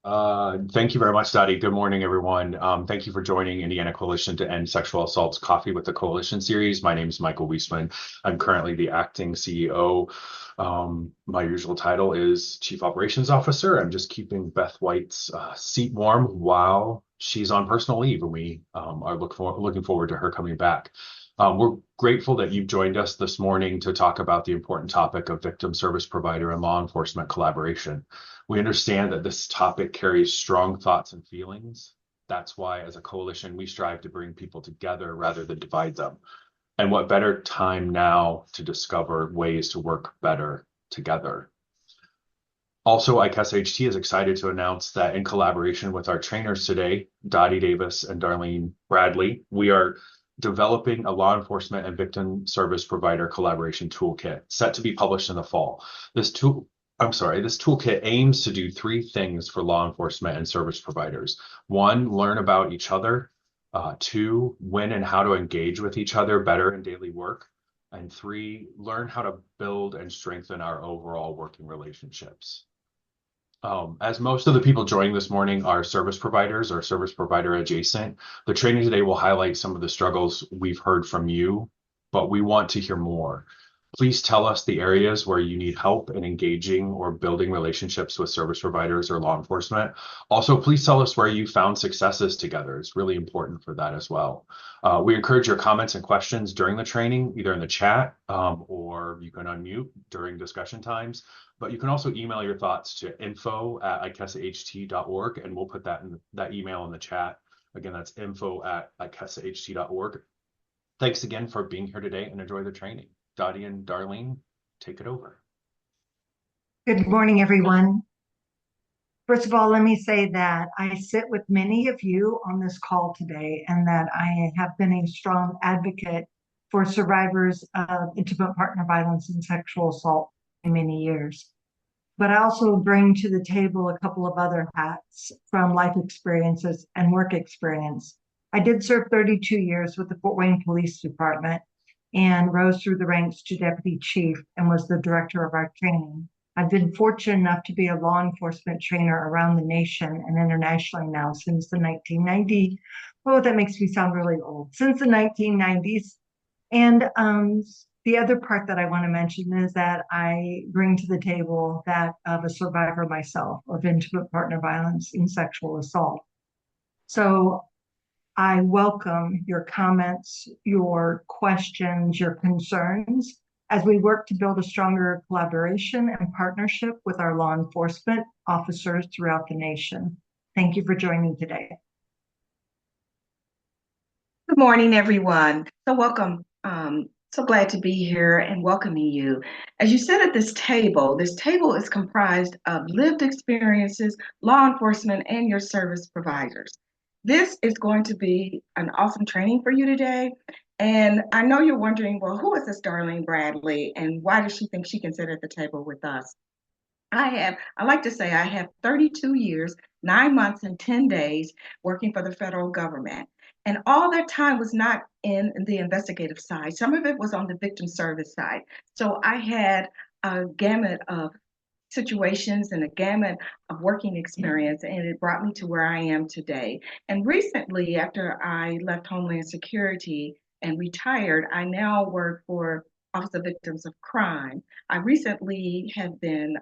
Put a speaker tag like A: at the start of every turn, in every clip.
A: Thank you very much, Dottie. Good morning, everyone. Thank you for joining Indiana Coalition to End Sexual Assault's Coffee with the Coalition series. My name is Michael Wiesman. I'm currently the acting CEO. My usual title is Chief Operations Officer. I'm just keeping Beth White's seat warm while she's on personal leave, and we are looking forward to her coming back. We're grateful that you've joined us this morning to talk about the important topic of victim service provider and law enforcement collaboration. We understand that this topic carries strong thoughts and feelings. That's why, as a coalition, we strive to bring people together rather than divide them. And what better time now to discover ways to work better together? Also, ICASA HT is excited to announce that in collaboration with our trainers today, Dottie Davis and Darlene Bradley, we are developing a law enforcement and victim service provider collaboration toolkit set to be published in the fall. This toolkit aims to do three things for law enforcement and service providers. One, learn about each other. Two, when and how to engage with each other better in daily work. And three, learn how to build and strengthen our overall working relationships. As most of the people joining this morning are service providers or service provider adjacent, the training today will highlight some of the struggles we've heard from you, but we want to hear more. Please tell us the areas where you need help in engaging or building relationships with service providers or law enforcement. Also, please tell us where you found successes together. It's really important for that as well. We encourage your comments and questions during the training, either in the chat or you can unmute during discussion times. But you can also email your thoughts to info@icasaht.org, and we'll put that email in the chat. Again, that's info@icasaht.org. Thanks again for being here today and enjoy the training. Dottie and Darlene, take it over.
B: Good morning, everyone. First of all, let me say that I sit with many of you on this call today and that I have been a strong advocate for survivors of intimate partner violence and sexual assault for many years. But I also bring to the table a couple of other hats from life experiences and work experience. I did serve 32 years with the Fort Wayne Police Department and rose through the ranks to deputy chief and was the director of our training. I've been fortunate enough to be a law enforcement trainer around the nation and internationally now since the 1990s. Oh, that makes me sound really old. Since the 1990s. And the other part that I want to mention is that I bring to the table that of a survivor myself of intimate partner violence and sexual assault. So I welcome your comments, your questions, your concerns as we work to build a stronger collaboration and partnership with our law enforcement officers throughout the nation. Thank you for joining today.
C: Good morning, everyone. So welcome. So glad to be here and welcoming you. As you sit at this table is comprised of lived experiences, law enforcement, and your service providers. This is going to be an awesome training for you today. And I know you're wondering, well, who is this Darlene Bradley and why does she think she can sit at the table with us? I like to say I have 32 years, 9 months, and 10 days working for the federal government. And all that time was not in the investigative side. Some of it was on the victim service side. So I had a gamut of situations and a gamut of working experience, and it brought me to where I am today. And recently, after I left Homeland Security and retired, I now work for Office of Victims of Crime. I recently have been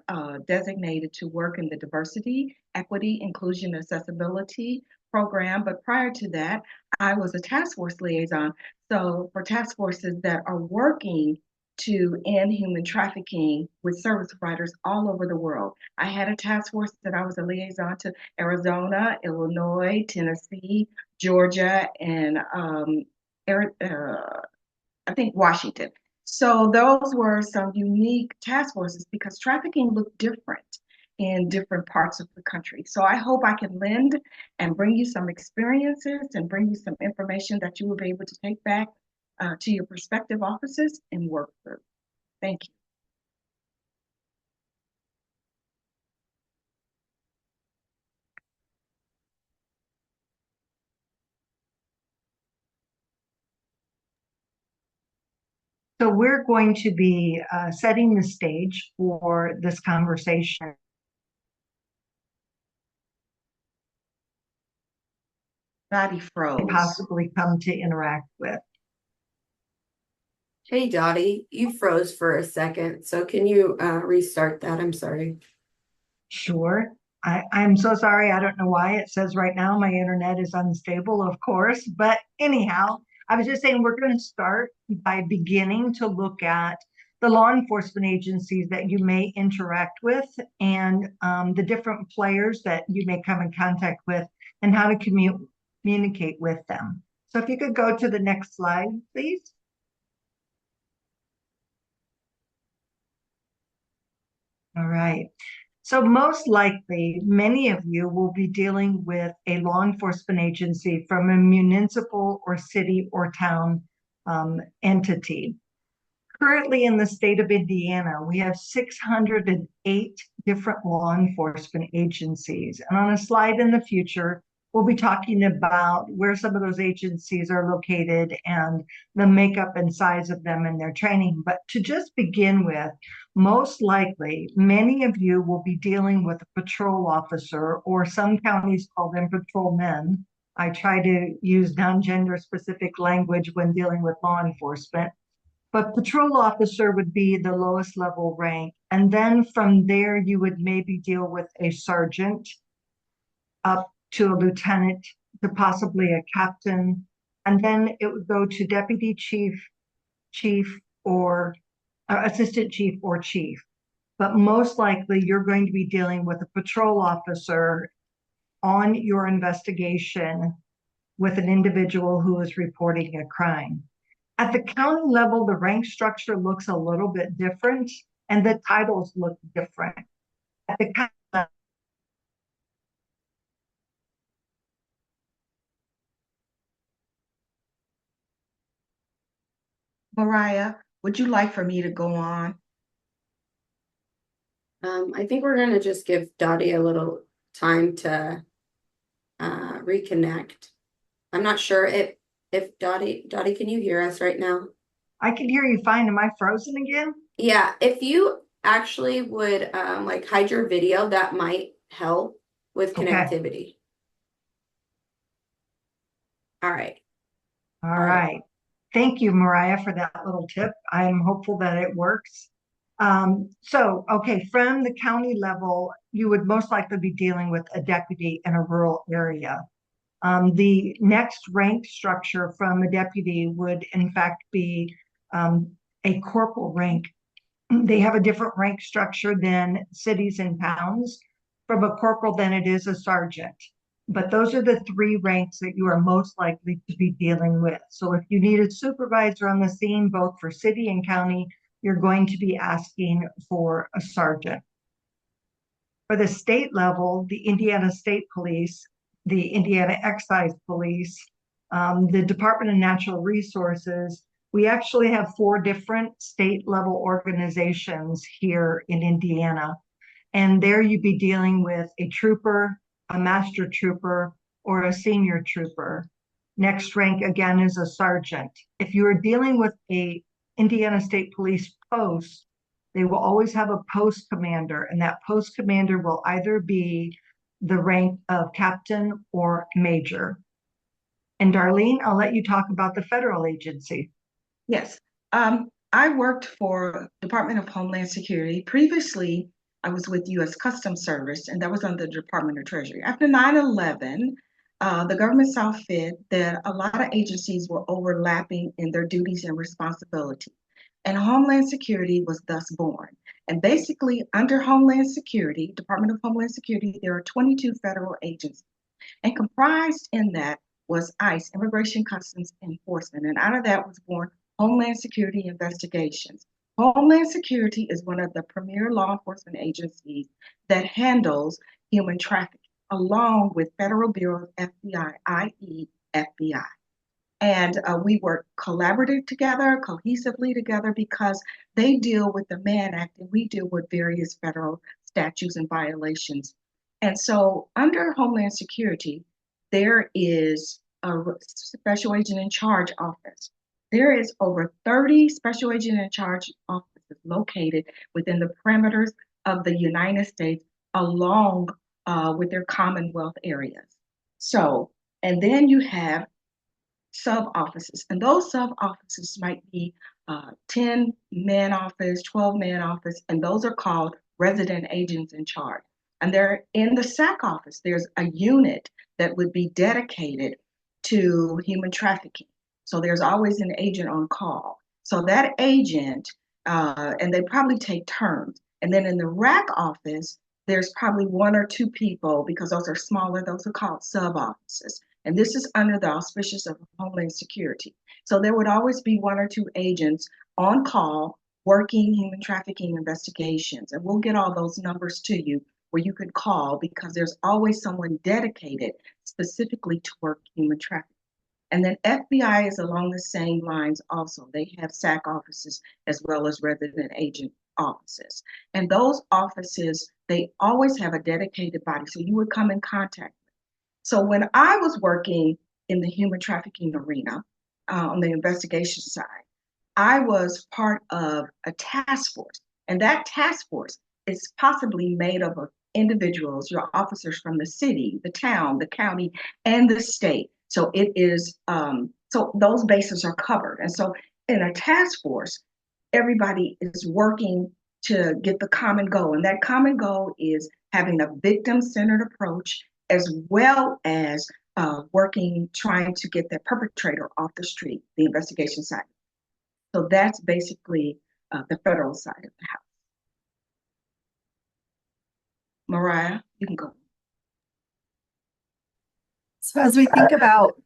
C: designated to work in the Diversity, Equity, Inclusion, Accessibility program. But prior to that, I was a task force liaison. So for task forces that are working to end human trafficking with service providers all over the world. I had a task force that I was a liaison to Arizona, Illinois, Tennessee, Georgia, and I think Washington. So those were some unique task forces because trafficking looked different in different parts of the country. So I hope I can lend and bring you some experiences and bring you some information that you will be able to take back to your prospective offices and work through. Thank you.
B: So we're going to be setting the stage for this conversation.
C: Dottie
B: can
C: froze.
B: possibly come to interact with.
D: Hey Dottie, you froze for a second, so can you restart that? I'm sorry.
B: Sure. I'm so sorry. I don't know why it says right now my internet is unstable, of course. But anyhow, I was just saying we're going to start by beginning to look at the law enforcement agencies that you may interact with and the different players that you may come in contact with and how to communicate with them. So if you could go to the next slide, please. All right. So most likely, many of you will be dealing with a law enforcement agency from a municipal or city or town entity. Currently in the state of Indiana, we have 608 different law enforcement agencies. And on a slide in the future, we'll be talking about where some of those agencies are located and the makeup and size of them and their training. But to just begin with, most likely, many of you will be dealing with a patrol officer, or some counties call them patrolmen. I try to use non-gender specific language when dealing with law enforcement. But patrol officer would be the lowest level rank. And then from there, you would maybe deal with a sergeant up to a lieutenant to possibly a captain. And then it would go to deputy chief, chief, or assistant chief or chief. But most likely you're going to be dealing with a patrol officer on your investigation with an individual who is reporting a crime. At the county level, the rank structure looks a little bit different and the titles look different. At the county level,
C: Mariah, would you like for me to go on?
D: I think we're gonna just give Dottie a little time to reconnect. I'm not sure if Dottie, can you hear us right now?
B: I can hear you fine. Am I frozen again?
D: Yeah, if you actually would like hide your video, that might help with
B: Okay.
D: connectivity. All right.
B: All right. Thank you, Mariah, for that little tip. I'm hopeful that it works. Okay, from the county level, you would most likely be dealing with a deputy in a rural area. The next rank structure from a deputy would, in fact, be a corporal rank. They have a different rank structure than cities and towns from a corporal than it is a sergeant. But those are the three ranks that you are most likely to be dealing with. So if you need a supervisor on the scene, both for city and county, you're going to be asking for a sergeant. For the state level, the Indiana State Police, the Indiana Excise Police, the Department of Natural Resources, we actually have 4 different state level organizations here in Indiana. And there you'd be dealing with a trooper, a master trooper, or a senior trooper. Next rank again is a sergeant. If you are dealing with a Indiana State Police post, they will always have a post commander, and that post commander will either be the rank of captain or major. And Darlene, I'll let you talk about the federal agency.
C: Yes. I worked for Department of Homeland Security. Previously, I was with U.S. Customs Service, and that was under the Department of Treasury. After 9/11, the government saw fit that a lot of agencies were overlapping in their duties and responsibilities, and Homeland Security was thus born. And basically, under Homeland Security, Department of Homeland Security, there are 22 federal agencies, and comprised in that was ICE, Immigration Customs Enforcement, and out of that was born Homeland Security Investigations. Homeland Security is one of the premier law enforcement agencies that handles human trafficking, along with Federal Bureau of FBI, i.e. FBI. And we work collaboratively together, cohesively together, because they deal with the Mann Act and we deal with various federal statutes and violations. And so under Homeland Security, there is a special agent in charge office. There is over 30 special agent in charge offices located within the perimeters of the United States, along with their Commonwealth areas. So And then you have sub-offices, and those sub-offices might be 10-man office, 12-man office, and those are called resident agents in charge. And they're in the SAC office, there's a unit that would be dedicated to human trafficking. So there's always an agent on call. So that agent, and they probably take turns. And then in the RAC office, there's probably one or two people, because those are smaller, those are called sub-offices. And this is under the auspices of Homeland Security. So there would always be one or two agents on call working human trafficking investigations. And we'll get all those numbers to you where you can call, because there's always someone dedicated specifically to work human trafficking. And then FBI is along the same lines also. They have SAC offices as well as resident agent offices. And those offices, they always have a dedicated body. So you would come in contact. So when I was working in the human trafficking arena, on the investigation side, I was part of a task force. And that task force is possibly made up of individuals, your officers from the city, the town, the county, and the state. So it is, so those bases are covered. And so in a task force, everybody is working to get the common goal. And that common goal is having a victim-centered approach, as well as trying to get the perpetrator off the street, the investigation side. So that's basically the federal side of the house. Mariah, you can go.
E: So as we think about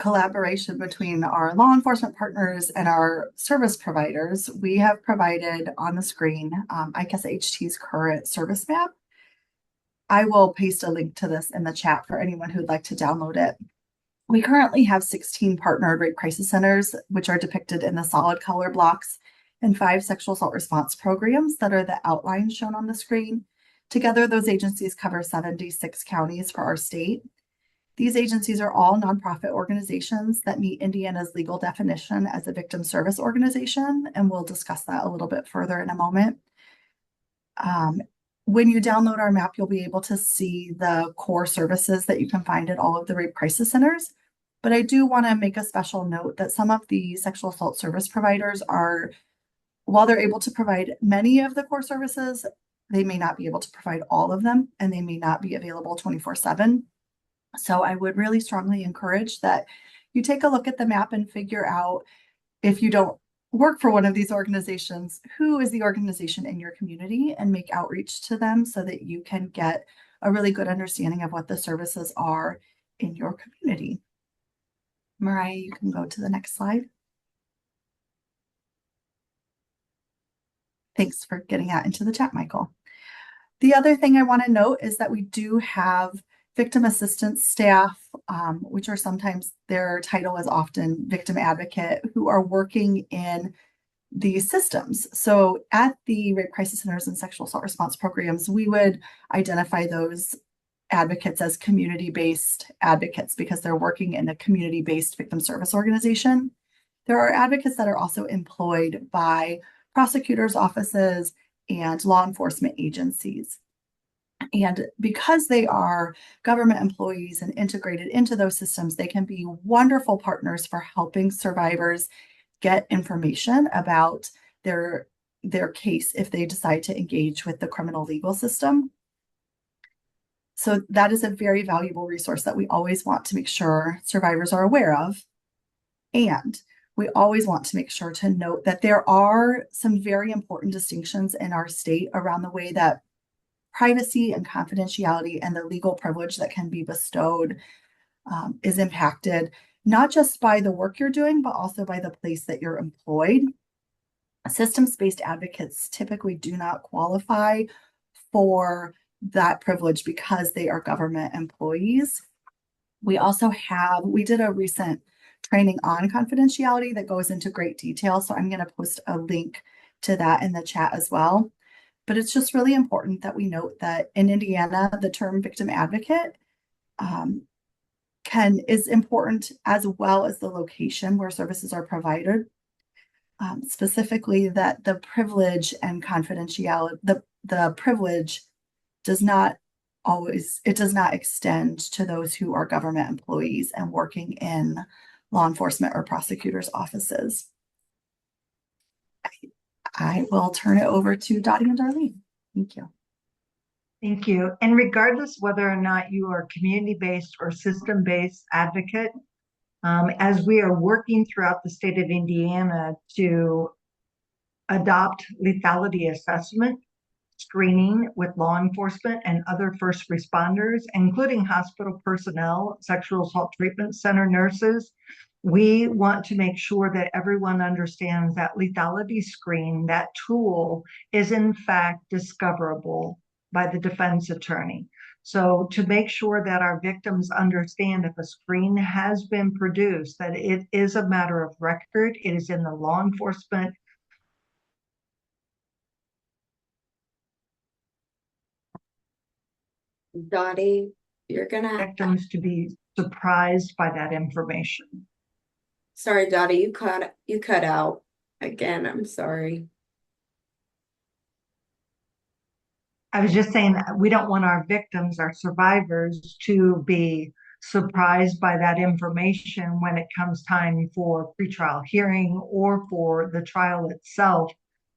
E: collaboration between our law enforcement partners and our service providers, we have provided on the screen ICAS-HT's current service map. I will paste a link to this in the chat for anyone who'd like to download it. We currently have 16 partnered rape crisis centers, which are depicted in the solid color blocks, and 5 sexual assault response programs that are the outlines shown on the screen. Together, those agencies cover 76 counties for our state. These agencies are all nonprofit organizations that meet Indiana's legal definition as a victim service organization, and we'll discuss that a little bit further in a moment. When you download our map, you'll be able to see the core services that you can find at all of the rape crisis centers. But I do want to make a special note that some of the sexual assault service providers are, while they're able to provide many of the core services, they may not be able to provide all of them, and they may not be available 24/7. So I would really strongly encourage that you take a look at the map and figure out, if you don't work for one of these organizations, who is the organization in your community, and make outreach to them so that you can get a really good understanding of what the services are in your community. Mariah, you can go to the next slide. Thanks for getting that into the chat, Michael. The other thing I want to note is that we do have victim assistance staff, which are sometimes, their title is often victim advocate, who are working in these systems. So at the rape crisis centers and sexual assault response programs, we would identify those advocates as community-based advocates because they're working in a community-based victim service organization. There are advocates that are also employed by prosecutors' offices and law enforcement agencies. And because they are government employees and integrated into those systems, they can be wonderful partners for helping survivors get information about their case if they decide to engage with the criminal legal system. So that is a very valuable resource that we always want to make sure survivors are aware of. And we always want to make sure to note that there are some very important distinctions in our state around the way that privacy and confidentiality and the legal privilege that can be bestowed is impacted, not just by the work you're doing, but also by the place that you're employed. Systems-based advocates typically do not qualify for that privilege because they are government employees. We did a recent training on confidentiality that goes into great detail, so I'm going to post a link to that in the chat as well. But it's just really important that we note that in Indiana, the term victim advocate is important, as well as the location where services are provided. Specifically, that the privilege and confidentiality, the privilege does not it does not extend to those who are government employees and working in law enforcement or prosecutors' offices. I will turn it over to Dottie and Darlene. Thank you.
B: Thank you. And regardless whether or not you are community-based or system-based advocate, as we are working throughout the state of Indiana to adopt lethality assessment screening with law enforcement and other first responders, including hospital personnel, sexual assault treatment center nurses, we want to make sure that everyone understands that lethality screen, that tool, is in fact discoverable by the defense attorney. So to make sure that our victims understand if a screen has been produced, that it is a matter of record, it is in the law enforcement
D: Dottie, you're gonna,
B: victims to be surprised by that information.
D: sorry, Dottie, you cut out again. I'm sorry.
B: I was just saying that we don't want our victims, our survivors, to be surprised by that information when it comes time for pretrial hearing or for the trial itself,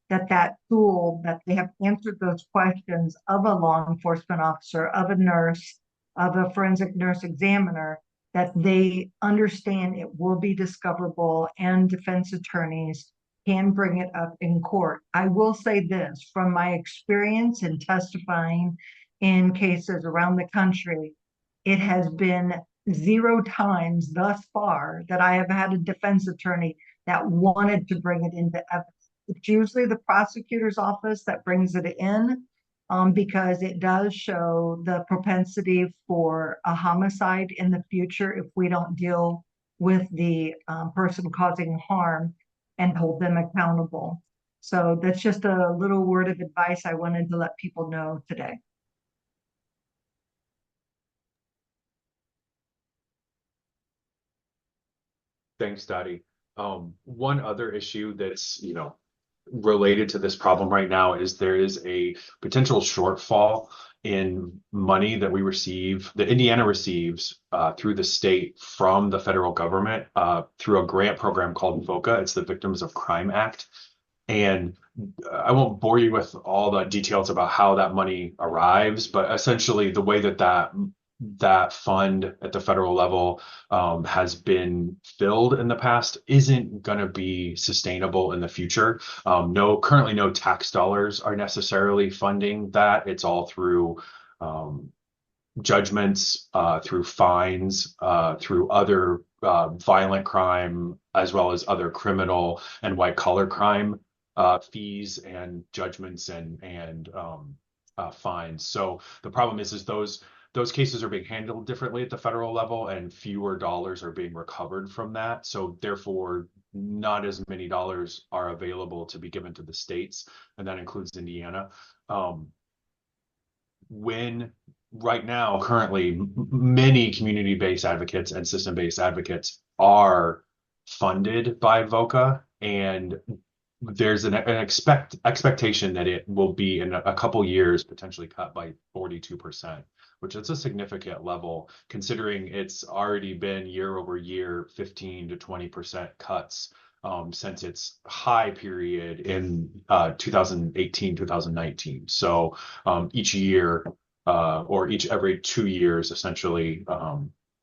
B: that tool, that they have answered those questions of a law enforcement officer, of a nurse, of a forensic nurse examiner, that they understand it will be discoverable and defense attorneys can bring it up in court. I will say this, from my experience in testifying in cases around the country, it has been 0 times thus far that I have had a defense attorney that wanted to bring it into evidence. It's usually the prosecutor's office that brings it in, because it does show the propensity for a homicide in the future if we don't deal with the person causing harm and hold them accountable. So that's just a little word of advice I wanted to let people know today.
A: Thanks, Dottie. One other issue that's, related to this problem right now is there is a potential shortfall in money that Indiana receives through the state from the federal government through a grant program called VOCA. It's the Victims of Crime Act. And I won't bore you with all the details about how that money arrives, but essentially the way that fund at the federal level has been filled in the past isn't going to be sustainable in the future. Currently no tax dollars are necessarily funding that. It's all through judgments, through fines, through other violent crime, as well as other criminal and white collar crime fees and judgments and fines. So the problem is those cases are being handled differently at the federal level, and fewer dollars are being recovered from that. So therefore, not as many dollars are available to be given to the states, and that includes Indiana. When right now, currently, many community-based advocates and system-based advocates are funded by VOCA, and there's an expectation that it will be in a couple years potentially cut by 42%, which is a significant level considering it's already been year over year 15 to 20% cuts since its high period in 2018, 2019. So each year or every 2 years, essentially,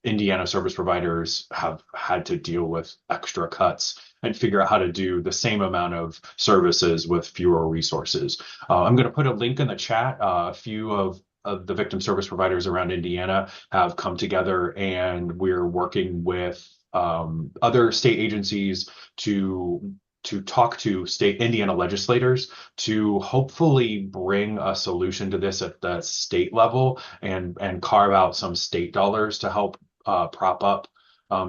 A: Indiana service providers have had to deal with extra cuts and figure out how to do the same amount of services with fewer resources. I'm going to put a link in the chat. A few of the victim service providers around Indiana have come together, and we're working with other state agencies to talk to state Indiana legislators to hopefully bring a solution to this at the state level and carve out some state dollars to help prop up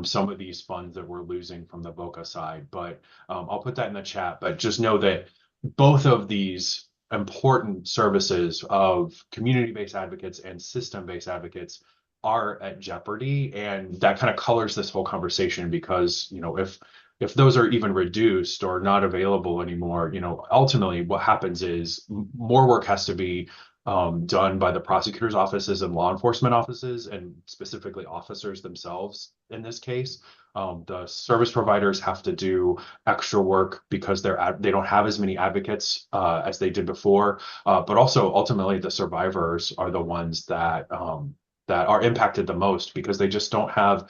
A: some of these funds that we're losing from the VOCA side. But I'll put that in the chat. But just know that both of these important services of community-based advocates and system-based advocates are at jeopardy. And that kind of colors this whole conversation because, if those are even reduced or not available anymore, ultimately what happens is more work has to be done by the prosecutor's offices and law enforcement offices, and specifically officers themselves in this case. The service providers have to do extra work because they don't have as many advocates as they did before. But also ultimately the survivors are the ones that are impacted the most because they just don't have.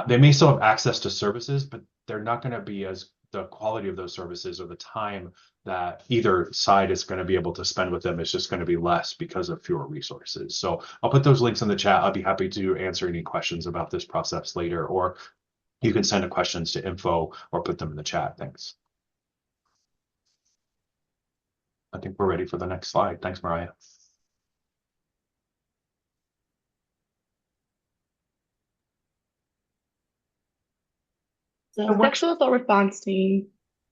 A: They may still have access to services, but they're not going to be as the quality of those services or the time that either side is going to be able to spend with them is just going to be less because of fewer resources. So I'll put those links in the chat. I'll be happy to answer any questions about this process later, or you can send the questions to info or put them in the chat. Thanks. I think we're ready for the next slide. Thanks, Mariah.
F: The Sexual Assault Response Team,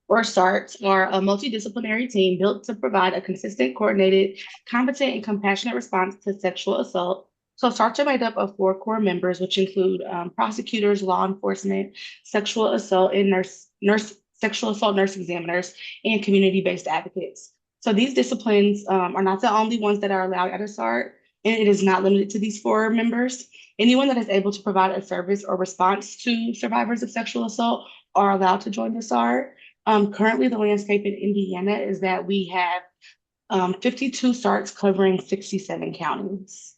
F: or SARTs, are a multidisciplinary team built to provide a consistent, coordinated, competent, and compassionate response to sexual assault. So SARTs are made up of 4 core members, which include prosecutors, law enforcement, sexual assault sexual assault nurse examiners, and community-based advocates. So these disciplines are not the only ones that are allowed at a SART, and it is not limited to these 4 members. Anyone that is able to provide a service or response to survivors of sexual assault are allowed to join the SART. Currently, the landscape in Indiana is that we have 52 SARTs covering 67 counties.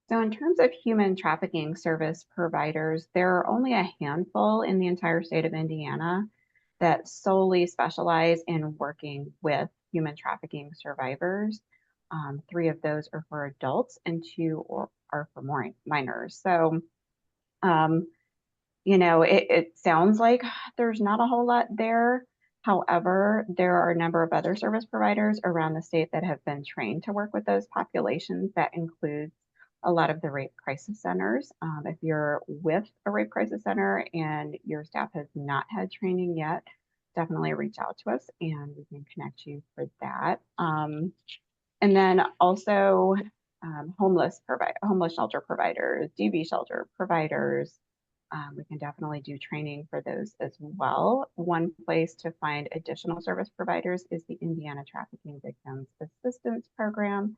G: So in terms of human trafficking service providers, there are only a handful in the entire state of Indiana that solely specialize in working with human trafficking survivors. 3 of those are for adults and 2 are for minors. So, it sounds like there's not a whole lot there. However, there are a number of other service providers around the state that have been trained to work with those populations. That includes a lot of the rape crisis centers. If you're with a rape crisis center and your staff has not had training yet, definitely reach out to us and we can connect you for that. And then also homeless shelter providers, DV shelter providers. We can definitely do training for those as well. One place to find additional service providers is the Indiana Trafficking Victims Assistance Program.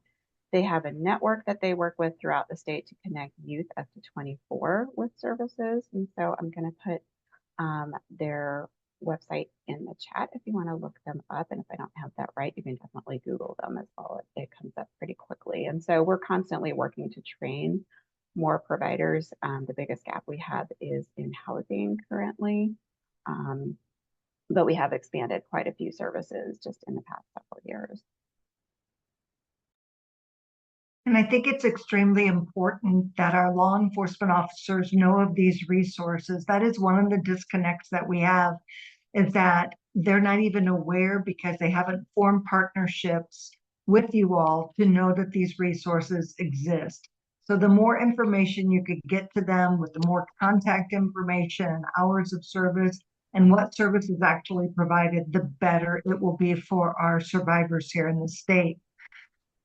G: They have a network that they work with throughout the state to connect youth up to 24 with services. And so I'm going to put their website in the chat if you want to look them up. And if I don't have that right, you can definitely Google them as well. It comes up pretty quickly. And so we're constantly working to train more providers. The biggest gap we have is in housing currently, but we have expanded quite a few services just in the past several years.
B: And I think it's extremely important that our law enforcement officers know of these resources. That is one of the disconnects that we have, is that they're not even aware because they haven't formed partnerships with you all to know that these resources exist. So the more information you could get to them with the more contact information, hours of service, and what service is actually provided, the better it will be for our survivors here in the state.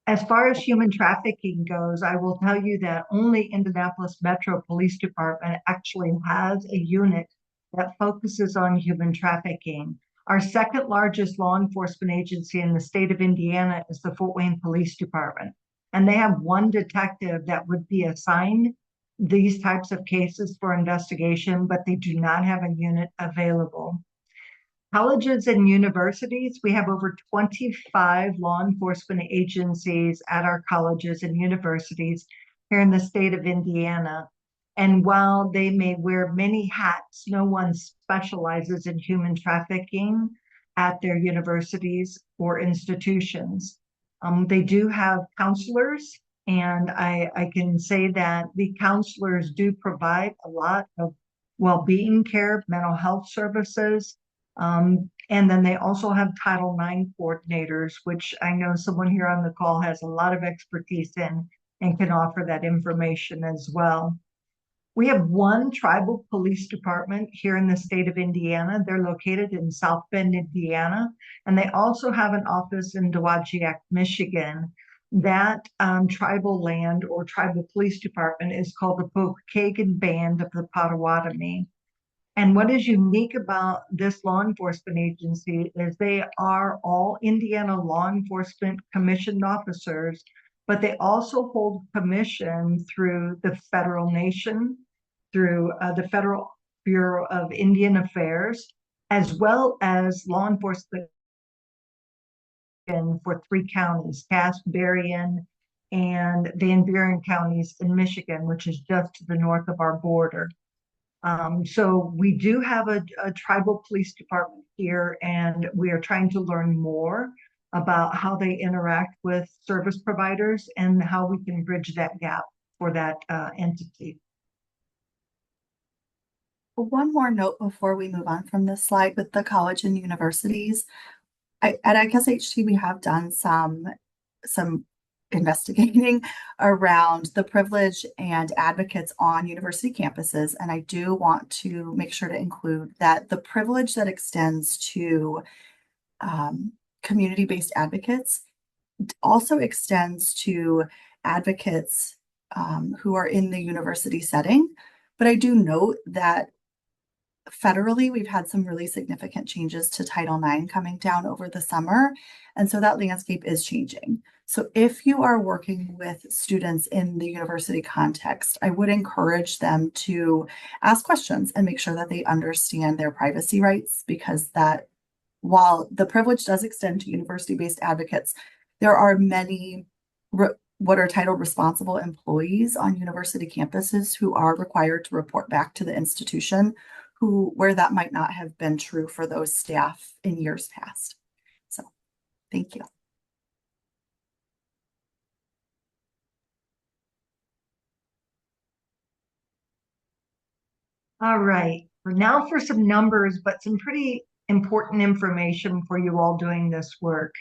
B: As far as human trafficking goes, I will tell you that only Indianapolis Metro Police Department actually has a unit that focuses on human trafficking. Our second largest law enforcement agency in the state of Indiana is the Fort Wayne Police Department. And they have 1 detective that would be assigned these types of cases for investigation, but they do not have a unit available. Colleges and universities, we have over 25 law enforcement agencies at our colleges and universities here in the state of Indiana. And while they may wear many hats, no one specializes in human trafficking at their universities or institutions. They do have counselors, and I can say that the counselors do provide a lot of well-being care, mental health services. And then they also have Title IX coordinators, which I know someone here on the call has a lot of expertise in and can offer that information as well. We have 1 tribal police department here in the state of Indiana. They're located in South Bend, Indiana, and they also have an office in Dowagiac, Michigan. That tribal land or tribal police department is called the Pokagon Band of the Potawatomi. And what is unique about this law enforcement agency is they are all Indiana law enforcement commissioned officers, but they also hold commission through the federal nation, through the Federal Bureau of Indian Affairs, as well as law enforcement for 3 counties, Cass, Berrien, and Van Buren counties in Michigan, which is just to the north of our border. So we do have a tribal police department here, and we are trying to learn more about how they interact with service providers and how we can bridge that gap for that entity.
E: One more note before we move on from this slide with the college and universities. At ICASHT, we have done some investigating around the privilege and advocates on university campuses. And I do want to make sure to include that the privilege that extends to community-based advocates also extends to advocates who are in the university setting. But I do note that federally, we've had some really significant changes to Title IX coming down over the summer. And so that landscape is changing. So if you are working with students in the university context, I would encourage them to ask questions and make sure that they understand their privacy rights, because that while the privilege does extend to university-based advocates, there are many what are titled responsible employees on university campuses who are required to report back to the institution, where that might not have been true for those staff in years past. So thank you.
B: All right, now for some numbers, but some pretty important information for you all doing this work.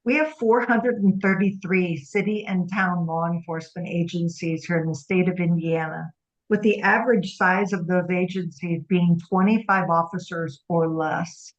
B: We have 433 city and town law enforcement agencies here in the state of Indiana, with the average size of those agencies being 25 officers or less.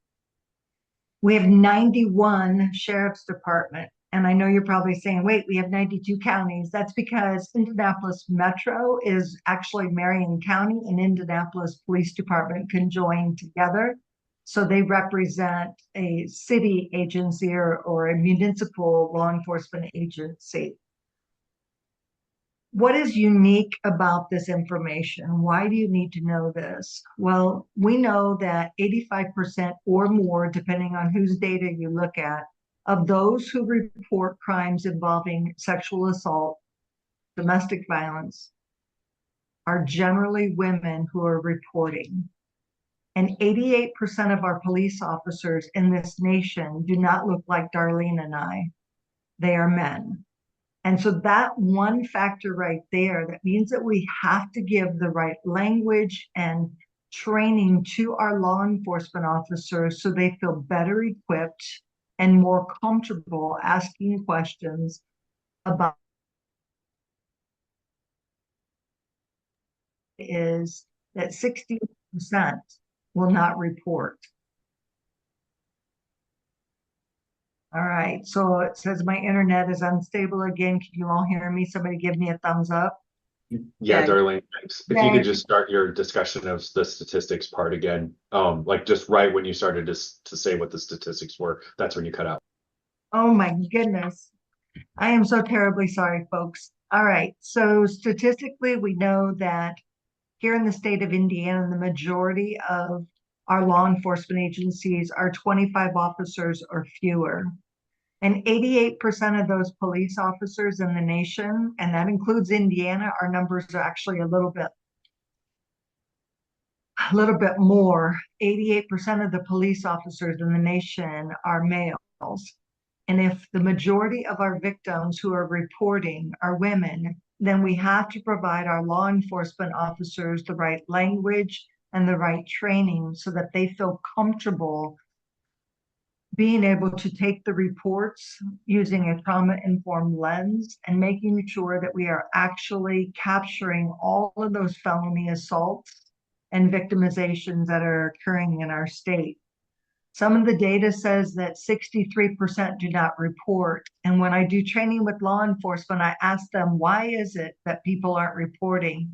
B: We have 91 sheriff's department. And I know you're probably saying, wait, we have 92 counties. That's because Indianapolis Metro is actually Marion County, and Indianapolis Police Department can join together. So they represent a city agency or a municipal law enforcement agency. What is unique about this information? Why do you need to know this? Well, we know that 85% or more, depending on whose data you look at, of those who report crimes involving sexual assault, domestic violence, are generally women who are reporting. And 88% of our police officers in this nation do not look like Darlene and I. They are men. And so that one factor right there, that means that we have to give the right language and training to our law enforcement officers so they feel better equipped and more comfortable asking questions about is that 60% will not report. All right, so it says my internet is unstable again. Can you all hear me? Somebody give me a thumbs up.
A: Yeah,
B: Okay.
A: Darlene, thanks. If you could just start your discussion of the statistics part again, like just right when you started to say what the statistics were, that's when you cut out.
B: Oh my goodness. I am so terribly sorry, folks. All right, so statistically, we know that here in the state of Indiana, the majority of our law enforcement agencies are 25 officers or fewer. And 88% of those police officers in the nation, and that includes Indiana, our numbers are actually a little bit more. 88% of the police officers in the nation are males. And if the majority of our victims who are reporting are women, then we have to provide our law enforcement officers the right language and the right training so that they feel comfortable being able to take the reports using a trauma-informed lens and making sure that we are actually capturing all of those felony assaults and victimizations that are occurring in our state. Some of the data says that 63% do not report. And when I do training with law enforcement, I ask them, why is it that people aren't reporting?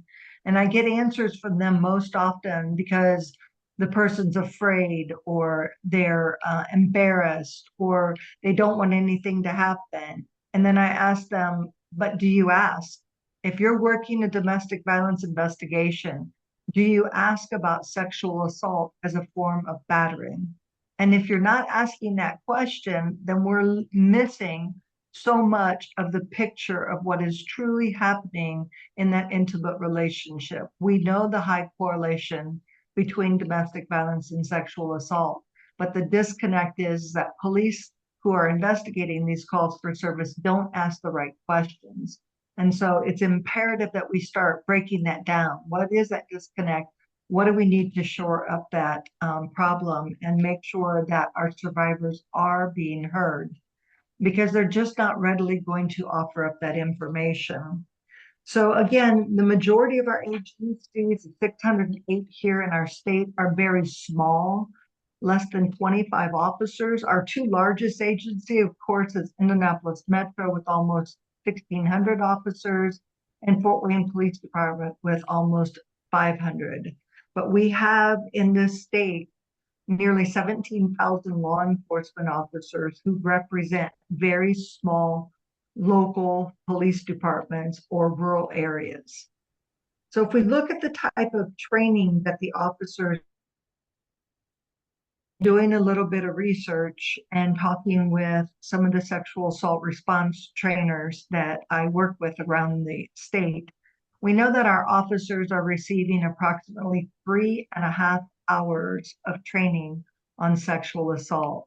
B: And I get answers from them most often because the person's afraid or they're embarrassed or they don't want anything to happen. And then I ask them, but do you ask? If you're working a domestic violence investigation, do you ask about sexual assault as a form of battering? And if you're not asking that question, then we're missing so much of the picture of what is truly happening in that intimate relationship. We know the high correlation between domestic violence and sexual assault, but the disconnect is that police who are investigating these calls for service don't ask the right questions. And so it's imperative that we start breaking that down. What is that disconnect? What do we need to shore up that problem and make sure that our survivors are being heard? Because they're just not readily going to offer up that information. So again, the majority of our agencies, 608 here in our state, are very small, less than 25 officers. Our two largest agency, of course, is Indianapolis Metro with almost 1,600 officers and Fort Wayne Police Department with almost 500. But we have in this state nearly 17,000 law enforcement officers who represent very small local police departments or rural areas. So if we look at the type of training that the officers doing a little bit of research and talking with some of the sexual assault response trainers that I work with around the state, we know that our officers are receiving approximately 3.5 hours of training on sexual assault.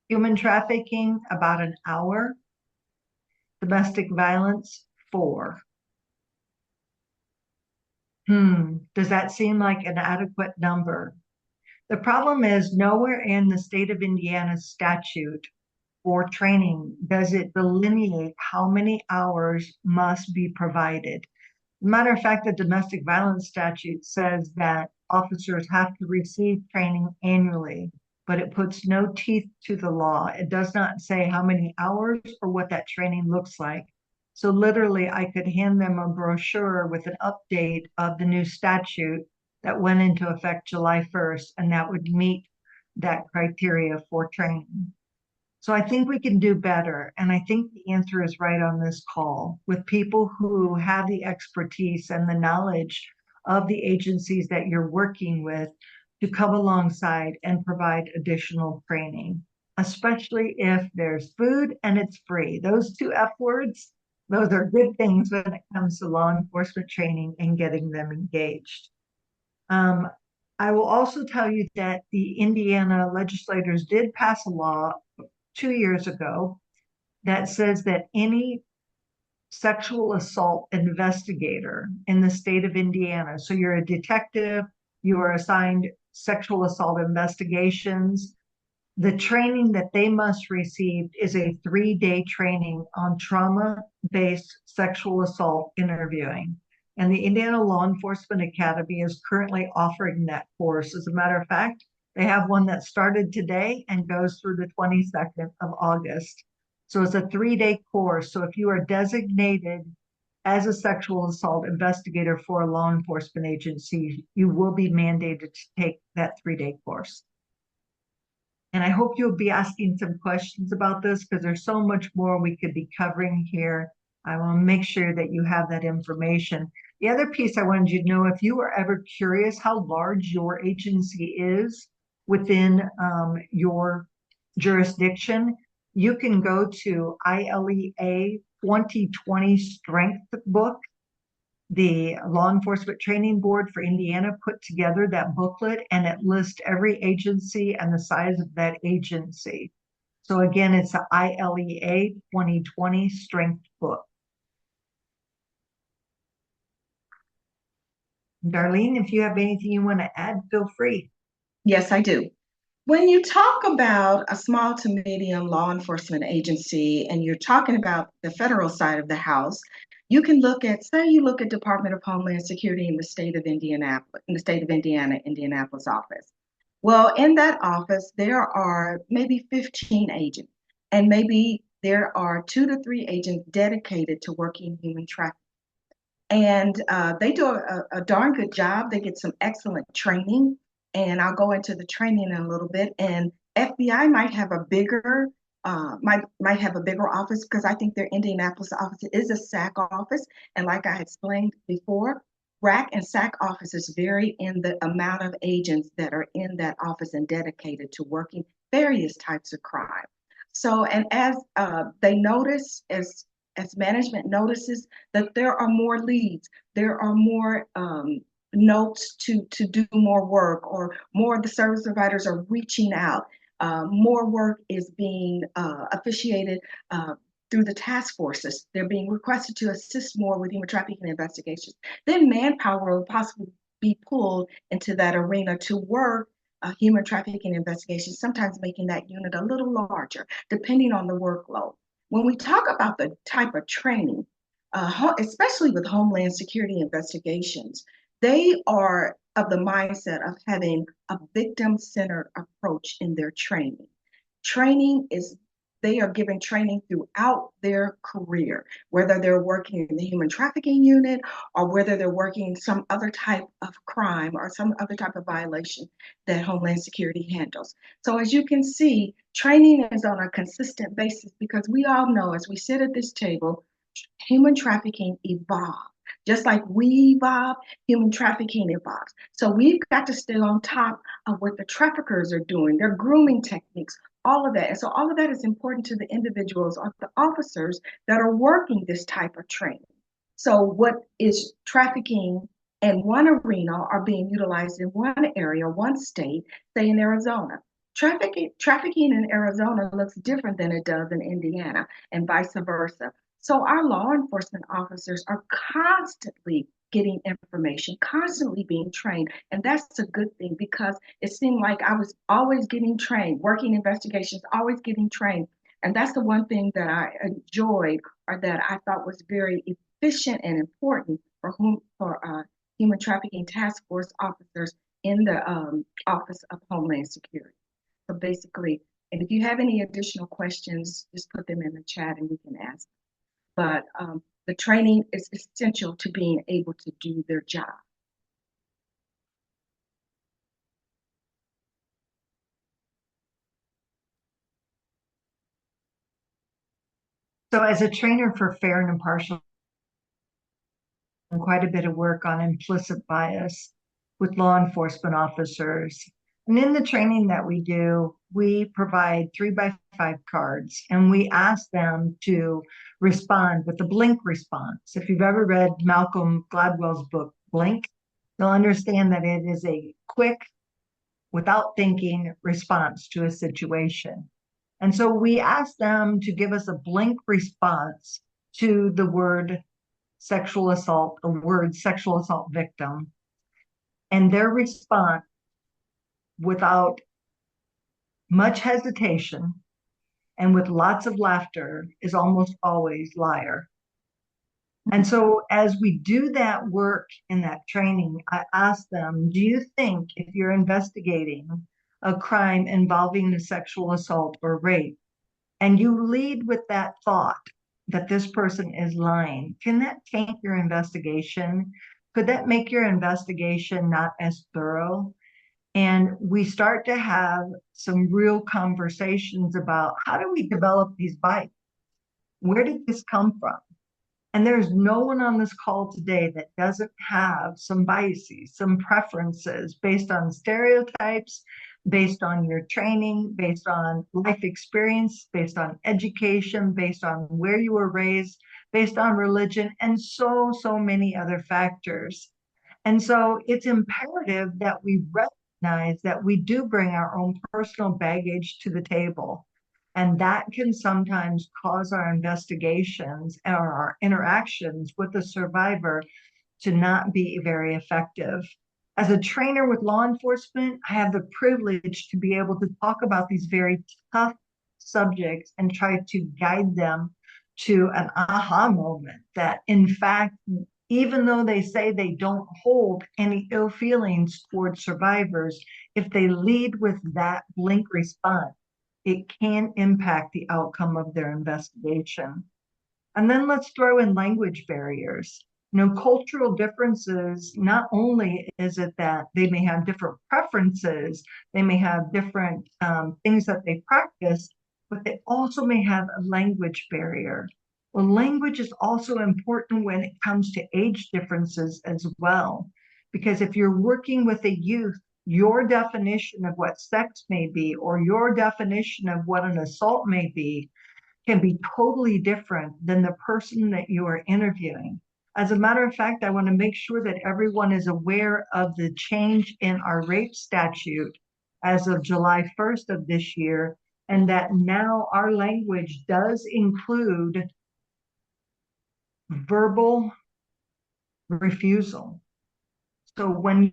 B: Human trafficking, about an hour. Domestic violence, 4. Does that seem like an adequate number? The problem is nowhere in the state of Indiana's statute for training does it delineate how many hours must be provided. Matter of fact, the domestic violence statute says that officers have to receive training annually, but it puts no teeth to the law. It does not say how many hours or what that training looks like. So literally, I could hand them a brochure with an update of the new statute that went into effect July 1st, and that would meet that criteria for training. So I think we can do better. And I think the answer is right on this call with people who have the expertise and the knowledge of the agencies that you're working with to come alongside and provide additional training, especially if there's food and it's free. Those two F words, those are good things when it comes to law enforcement training and getting them engaged. I will also tell you that the Indiana legislators did pass a law 2 years ago that says that any sexual assault investigator in the state of Indiana, so you're a detective, you are assigned sexual assault investigations, the training that they must receive is a 3-day training on trauma-based sexual assault interviewing. And the Indiana Law Enforcement Academy is currently offering that course. As a matter of fact, they have one that started today and goes through the 22nd of August. So it's a 3-day course. So if you are designated as a sexual assault investigator for a law enforcement agency, you will be mandated to take that 3-day course. And I hope you'll be asking some questions about this because there's so much more we could be covering here. I will make sure that you have that information. The other piece I wanted you to know, if you are ever curious how large your agency is within your jurisdiction, you can go to ILEA 2020 Strength Book. The Law Enforcement Training Board for Indiana put together that booklet, and it lists every agency and the size of that agency. So again, it's the ILEA 2020 Strength Book. Darlene, if you have anything you want to add, feel free.
C: Yes, I do. When you talk about a small to medium law enforcement agency and you're talking about the federal side of the house, you can look at, say you look at Department of Homeland Security in the state of Indianapolis, in the state of Indiana, Indianapolis office. Well, in that office, there are maybe 15 agents, and maybe there are 2 to 3 agents dedicated to working human trafficking. And they do a darn good job. They get some excellent training. And I'll go into the training in a little bit. And FBI might have a bigger might have a bigger office because I think their Indianapolis office is a SAC office. And like I explained before, RAC and SAC offices vary in the amount of agents that are in that office and dedicated to working various types of crime. So, and as they notice, as management notices that there are more leads, there are more notes to do more work, or more of the service providers are reaching out. More work is being officiated through the task forces. They're being requested to assist more with human trafficking investigations. Then manpower will possibly be pulled into that arena to work human trafficking investigations, sometimes making that unit a little larger, depending on the workload. When we talk about the type of training, especially with Homeland Security investigations, they are of the mindset of having a victim-centered approach in their training. Training is, they are given training throughout their career, whether they're working in the human trafficking unit or whether they're working some other type of crime or some other type of violation that Homeland Security handles. So as you can see, training is on a consistent basis because we all know as we sit at this table, human trafficking evolves. Just like we evolve, human trafficking evolves. So we've got to stay on top of what the traffickers are doing, their grooming techniques, all of that. And so all of that is important to the individuals or the officers that are working this type of training. So what is trafficking in one arena are being utilized in one area, one state, say in Arizona. Trafficking in Arizona looks different than it does in Indiana and vice versa. So our law enforcement officers are constantly getting information, constantly being trained. And that's a good thing because it seemed like I was always getting trained, working investigations, always getting trained. And that's the one thing that I enjoyed or that I thought was very efficient and important for human trafficking task force officers in the Office of Homeland Security. So basically, and if you have any additional questions, just put them in the chat and we can ask. But the training is essential to being able to do their job.
B: So as a trainer for fair and impartial, quite a bit of work on implicit bias with law enforcement officers. And in the training that we do, we provide 3x5 cards and we ask them to respond with a blink response. If you've ever read Malcolm Gladwell's book, Blink, you'll understand that it is a quick, without thinking response to a situation. And so we ask them to give us a blink response to the word sexual assault, a word sexual assault victim, and their response without much hesitation and with lots of laughter is almost always liar. And so as we do that work in that training, I ask them, do you think if you're investigating a crime involving a sexual assault or rape, and you lead with that thought that this person is lying, can that taint your investigation? Could that make your investigation not as thorough? And we start to have some real conversations about how do we develop these bites? Where did this come from? And there's no one on this call today that doesn't have some biases, some preferences based on stereotypes, based on your training, based on life experience, based on education, based on where you were raised, based on religion, and so many other factors. And so it's imperative that we recognize that we do bring our own personal baggage to the table. And that can sometimes cause our investigations or our interactions with the survivor to not be very effective. As a trainer with law enforcement, I have the privilege to be able to talk about these very tough subjects and try to guide them to an aha moment that, in fact, even though they say they don't hold any ill feelings towards survivors, if they lead with that blink response, it can impact the outcome of their investigation. And then let's throw in language barriers. Cultural differences, not only is it that they may have different preferences, they may have different things that they practice, but they also may have a language barrier. Well, language is also important when it comes to age differences as well, because if you're working with a youth, your definition of what sex may be, or your definition of what an assault may be, can be totally different than the person that you are interviewing. As a matter of fact, I want to make sure that everyone is aware of the change in our rape statute as of July 1st of this year, and that now our language does include verbal refusal. So when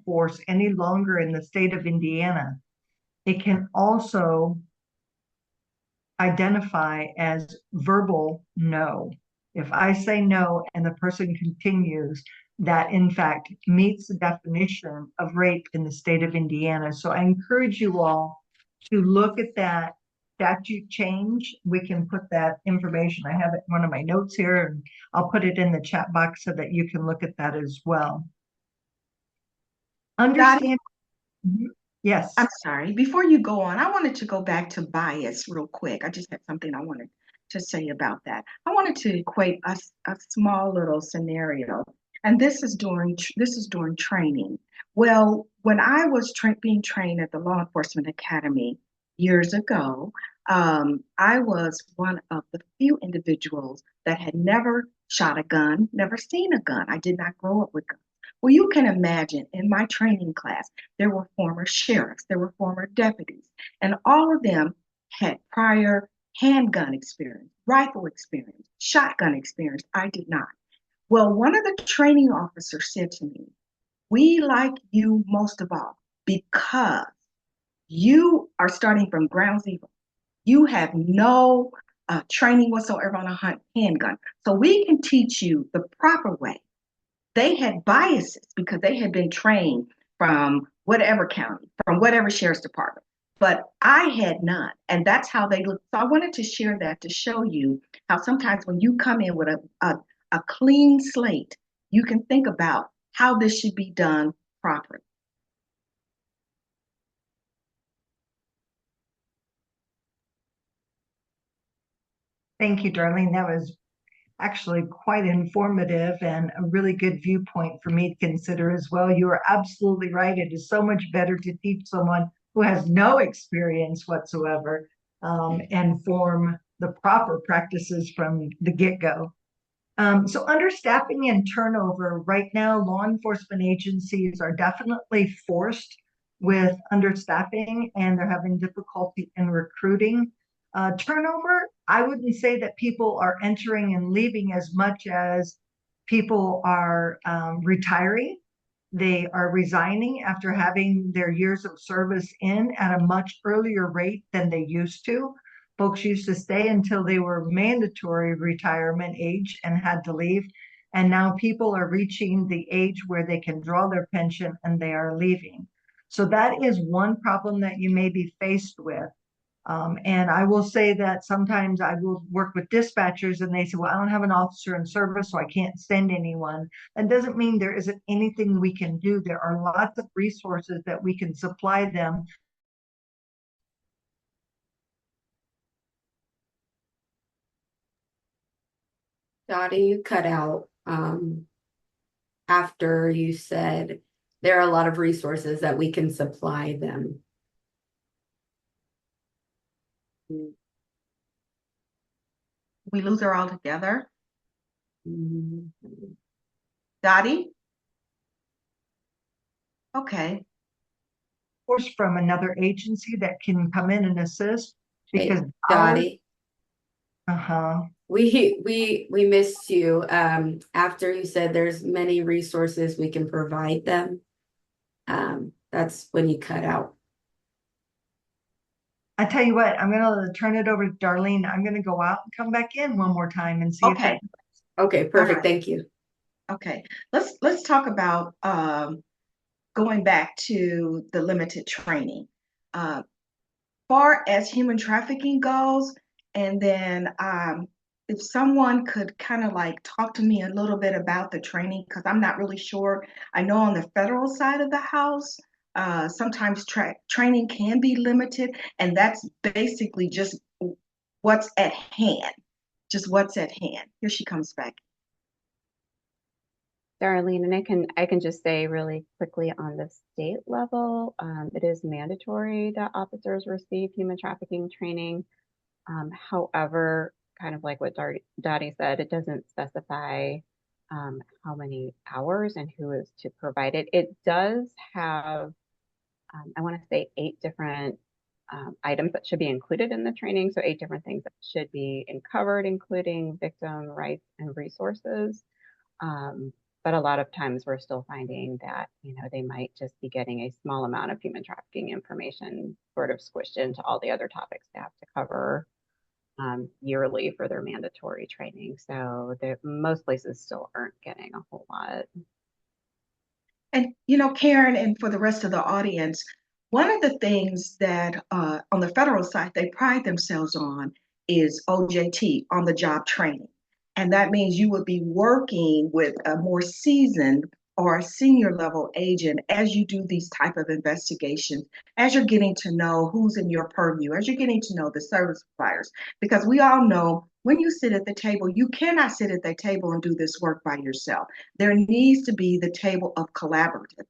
B: force any longer in the state of Indiana, it can also identify as verbal no. If I say no and the person continues, that in fact meets the definition of rape in the state of Indiana. So I encourage you all to look at that statute change. We can put that information. I have it in one of my notes here, and I'll put it in the chat box so that you can look at that as well. Understand. Yes.
C: I'm sorry. Before you go on, I wanted to go back to bias real quick. I just had something I wanted to say about that. I wanted to equate a small little scenario, and this is during training. Well, when I was being trained at the Law Enforcement Academy years ago, I was one of the few individuals that had never shot a gun, never seen a gun. I did not grow up with guns. Well, you can imagine in my training class, there were former sheriffs, there were former deputies, and all of them had prior handgun experience, rifle experience, shotgun experience. I did not. Well, one of the training officers said to me, "We like you most of all because you are starting from ground zero. You have no training whatsoever on a handgun. So we can teach you the proper way." They had biases because they had been trained from whatever county, from whatever sheriff's department, but I had none. And that's how they looked. So I wanted to share that to show you how sometimes when you come in with a clean slate, you can think about how this should be done properly.
B: Thank you, Darlene. That was actually quite informative and a really good viewpoint for me to consider as well. You are absolutely right. It is so much better to teach someone who has no experience whatsoever and form the proper practices from the get-go. So understaffing and turnover, right now, law enforcement agencies are definitely forced with understaffing and they're having difficulty in recruiting. Turnover, I wouldn't say that people are entering and leaving as much as people are retiring. They are resigning after having their years of service in at a much earlier rate than they used to. Folks used to stay until they were mandatory retirement age and had to leave. And now people are reaching the age where they can draw their pension and they are leaving. So that is one problem that you may be faced with. And I will say that sometimes I will work with dispatchers and they say, well, I don't have an officer in service, so I can't send anyone. That doesn't mean there isn't anything we can do. There are lots of resources that we can supply them.
D: Dottie, you cut out after you said there are a lot of resources that we can supply them.
C: We lose her altogether.
D: Mm-hmm.
C: Dottie? Okay.
B: Force from another agency that can come in and assist because
D: Hey, Dottie. We missed you after you said there's many resources we can provide them. That's when you cut out.
B: I tell you what, I'm going to turn it over to Darlene. I'm going to go out and come back in one more time and see.
C: Okay.
D: Okay, perfect.
C: Right.
D: Thank you.
C: Okay. Let's talk about going back to the limited training. Far as human trafficking goes, And then if someone could kind of like talk to me a little bit about the training, because I'm not really sure. I know on the federal side of the house, sometimes training can be limited, and that's basically just what's at hand, just what's at hand. Here she comes back.
G: Darlene, and I can just say really quickly on the state level, it is mandatory that officers receive human trafficking training. However, kind of like what Dottie said, it doesn't specify how many hours and who is to provide it. It does have, I want to say 8 different items that should be included in the training. So 8 different things that should be covered, including victim rights and resources. But a lot of times we're still finding that, they might just be getting a small amount of human trafficking information sort of squished into all the other topics they have to cover yearly for their mandatory training. So most places still aren't getting a whole lot.
C: And, Karen, and for the rest of the audience, one of the things that on the federal side they pride themselves on is OJT, on the job training. And that means you would be working with a more seasoned or a senior level agent as you do these type of investigations, as you're getting to know who's in your purview, as you're getting to know the service providers. Because we all know when you sit at the table, you cannot sit at the table and do this work by yourself. There needs to be the table of collaborative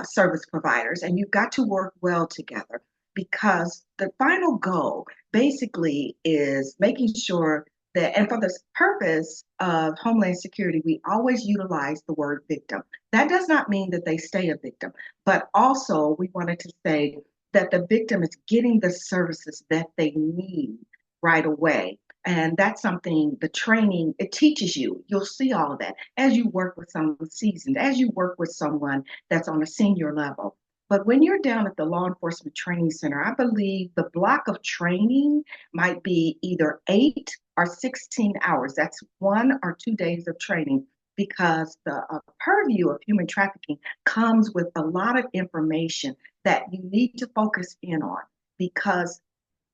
C: service providers, and you've got to work well together, because the final goal basically is making sure that, and for the purpose of Homeland Security, we always utilize the word victim. That does not mean that they stay a victim, but also we wanted to say that the victim is getting the services that they need right away. And that's something the training, it teaches you. You'll see all of that as you work with someone seasoned, as you work with someone that's on a senior level. But when you're down at the Law Enforcement Training Center, I believe the block of training might be either 8 or 16 hours. That's 1 or 2 days of training, because the purview of human trafficking comes with a lot of information that you need to focus in on, because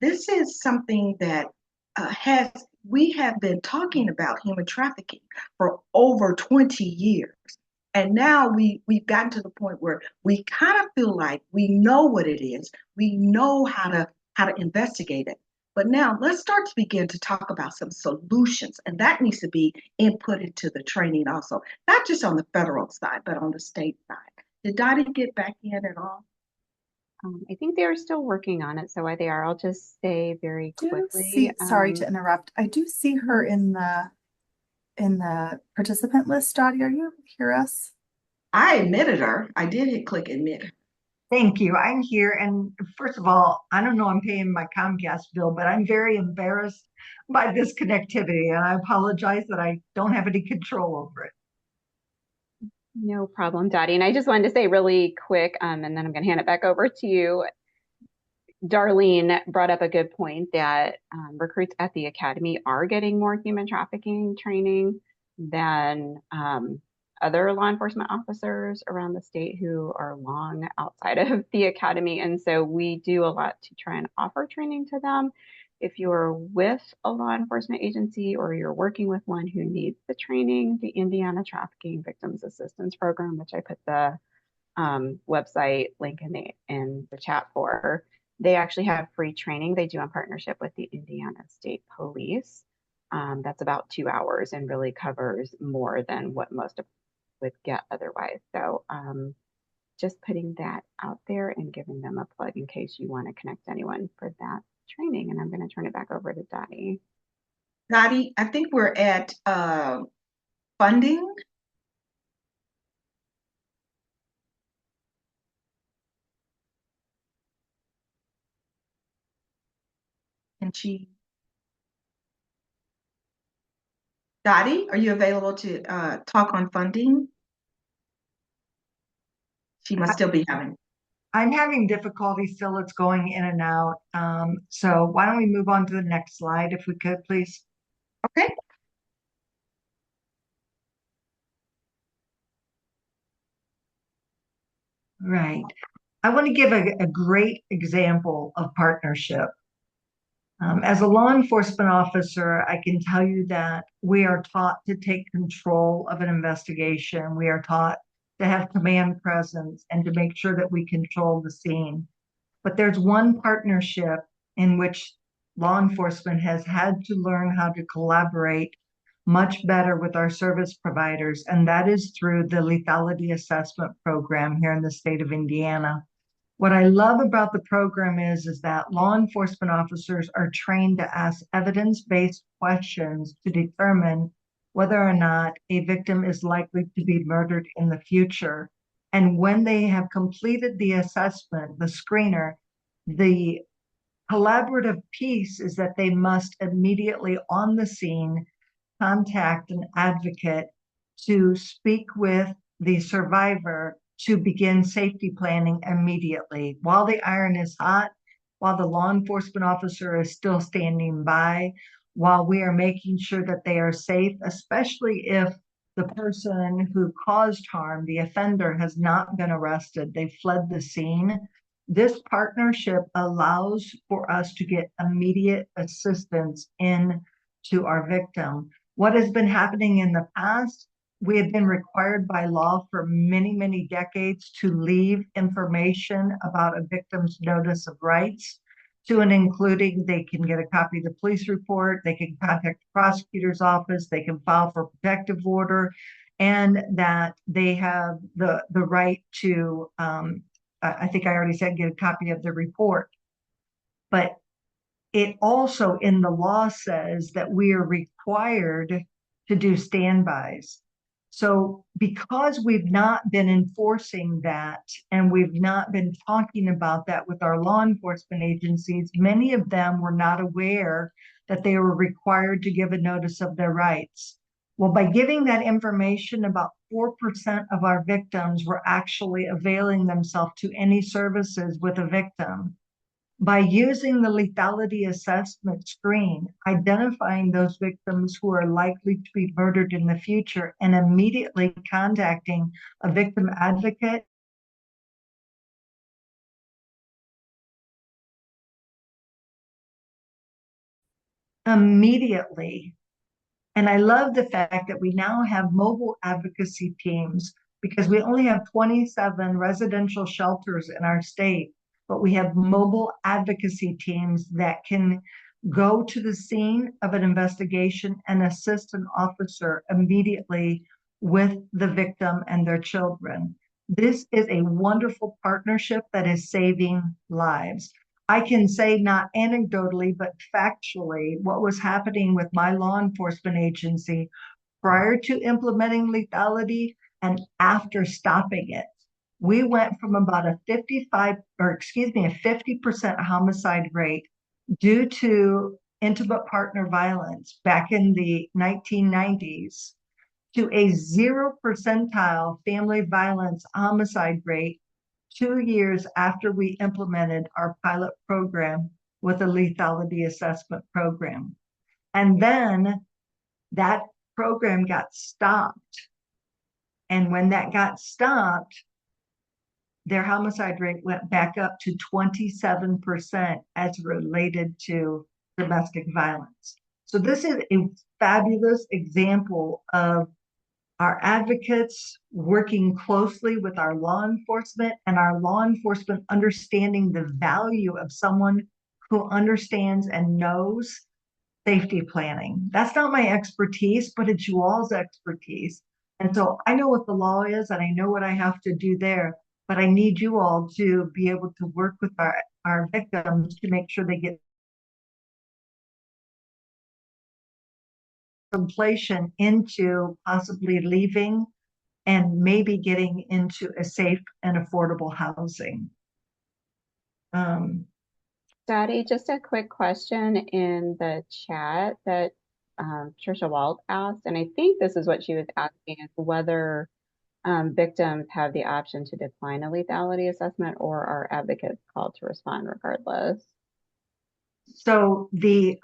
C: this is something that we have been talking about human trafficking for over 20 years. And now we've gotten to the point where we kind of feel like we know what it is. We know how to investigate it. But now let's start to begin to talk about some solutions. And that needs to be input into the training also, not just on the federal side, but on the state side. Did Dottie get back in at all?
G: I think they are still working on it. So while they are, I'll just say very quickly.
E: Sorry to interrupt. I do see her in the participant list. Dottie, are you able to hear us?
C: I admitted her. I did click admit.
B: Thank you. I'm here. And first of all, I don't know I'm paying my Comcast bill, but I'm very embarrassed by this connectivity. And I apologize that I don't have any control over it.
G: No problem, Dottie. And I just wanted to say really quick, and then I'm going to hand it back over to you. Darlene brought up a good point that recruits at the academy are getting more human trafficking training than other law enforcement officers around the state who are long outside of the academy. And so we do a lot to try and offer training to them. If you're with a law enforcement agency or you're working with one who needs the training, the Indiana Trafficking Victims Assistance Program, which I put the website link in the chat for, they actually have free training they do in partnership with the Indiana State Police. That's about 2 hours and really covers more than what most of would get otherwise. So just putting that out there and giving them a plug in case you want to connect anyone for that training. And I'm going to turn it back over to Dottie.
C: Dottie, I think we're at funding. And Dottie, are you available to talk on funding? She must still be having.
B: I'm having difficulty still. It's going in and out. So why don't we move on to the next slide if we could, please?
C: Okay.
B: Right. I want to give a great example of partnership. As a law enforcement officer, I can tell you that we are taught to take control of an investigation. We are taught to have command presence and to make sure that we control the scene. But there's one partnership in which law enforcement has had to learn how to collaborate much better with our service providers, and that is through the lethality assessment program here in the state of Indiana. What I love about the program is that law enforcement officers are trained to ask evidence-based questions to determine whether or not a victim is likely to be murdered in the future. And when they have completed the assessment, the screener, the collaborative piece is that they must immediately on the scene contact an advocate to speak with the survivor to begin safety planning immediately while the iron is hot, while the law enforcement officer is still standing by, while we are making sure that they are safe, especially if the person who caused harm, the offender, has not been arrested, they fled the scene. This partnership allows for us to get immediate assistance in to our victim. What has been happening in the past, we have been required by law for many, many decades to leave information about a victim's notice of rights, to and including they can get a copy of the police report, they can contact the prosecutor's office, they can file for protective order, and that they have the right to, I think I already said, get a copy of the report. But it also in the law says that we are required to do standbys. So because we've not been enforcing that and we've not been talking about that with our law enforcement agencies, many of them were not aware that they were required to give a notice of their rights. Well, by giving that information, about 4% of our victims were actually availing themselves to any services with a victim. By using the lethality assessment screen, identifying those victims who are likely to be murdered in the future, and immediately contacting a victim advocate, immediately. And I love the fact that we now have mobile advocacy teams because we only have 27 residential shelters in our state, but we have mobile advocacy teams that can go to the scene of an investigation and assist an officer immediately with the victim and their children. This is a wonderful partnership that is saving lives. I can say not anecdotally, but factually, what was happening with my law enforcement agency prior to implementing lethality and after stopping it. We went from about a 50% homicide rate due to intimate partner violence back in the 1990s to a 0 percentile family violence homicide rate 2 years after we implemented our pilot program with a lethality assessment program. And then that program got stopped. And when that got stopped, their homicide rate went back up to 27% as related to domestic violence. So this is a fabulous example of our advocates working closely with our law enforcement and our law enforcement understanding the value of someone who understands and knows safety planning. That's not my expertise, but it's you all's expertise. And so I know what the law is and I know what I have to do there, but I need you all to be able to work with our victims to make sure they get contemplation into possibly leaving and maybe getting into a safe and affordable housing.
G: Dottie, just a quick question in the chat that Trisha Walt asked, and I think this is what she was asking, is whether victims have the option to decline a lethality assessment or are advocates called to respond regardless.
B: So the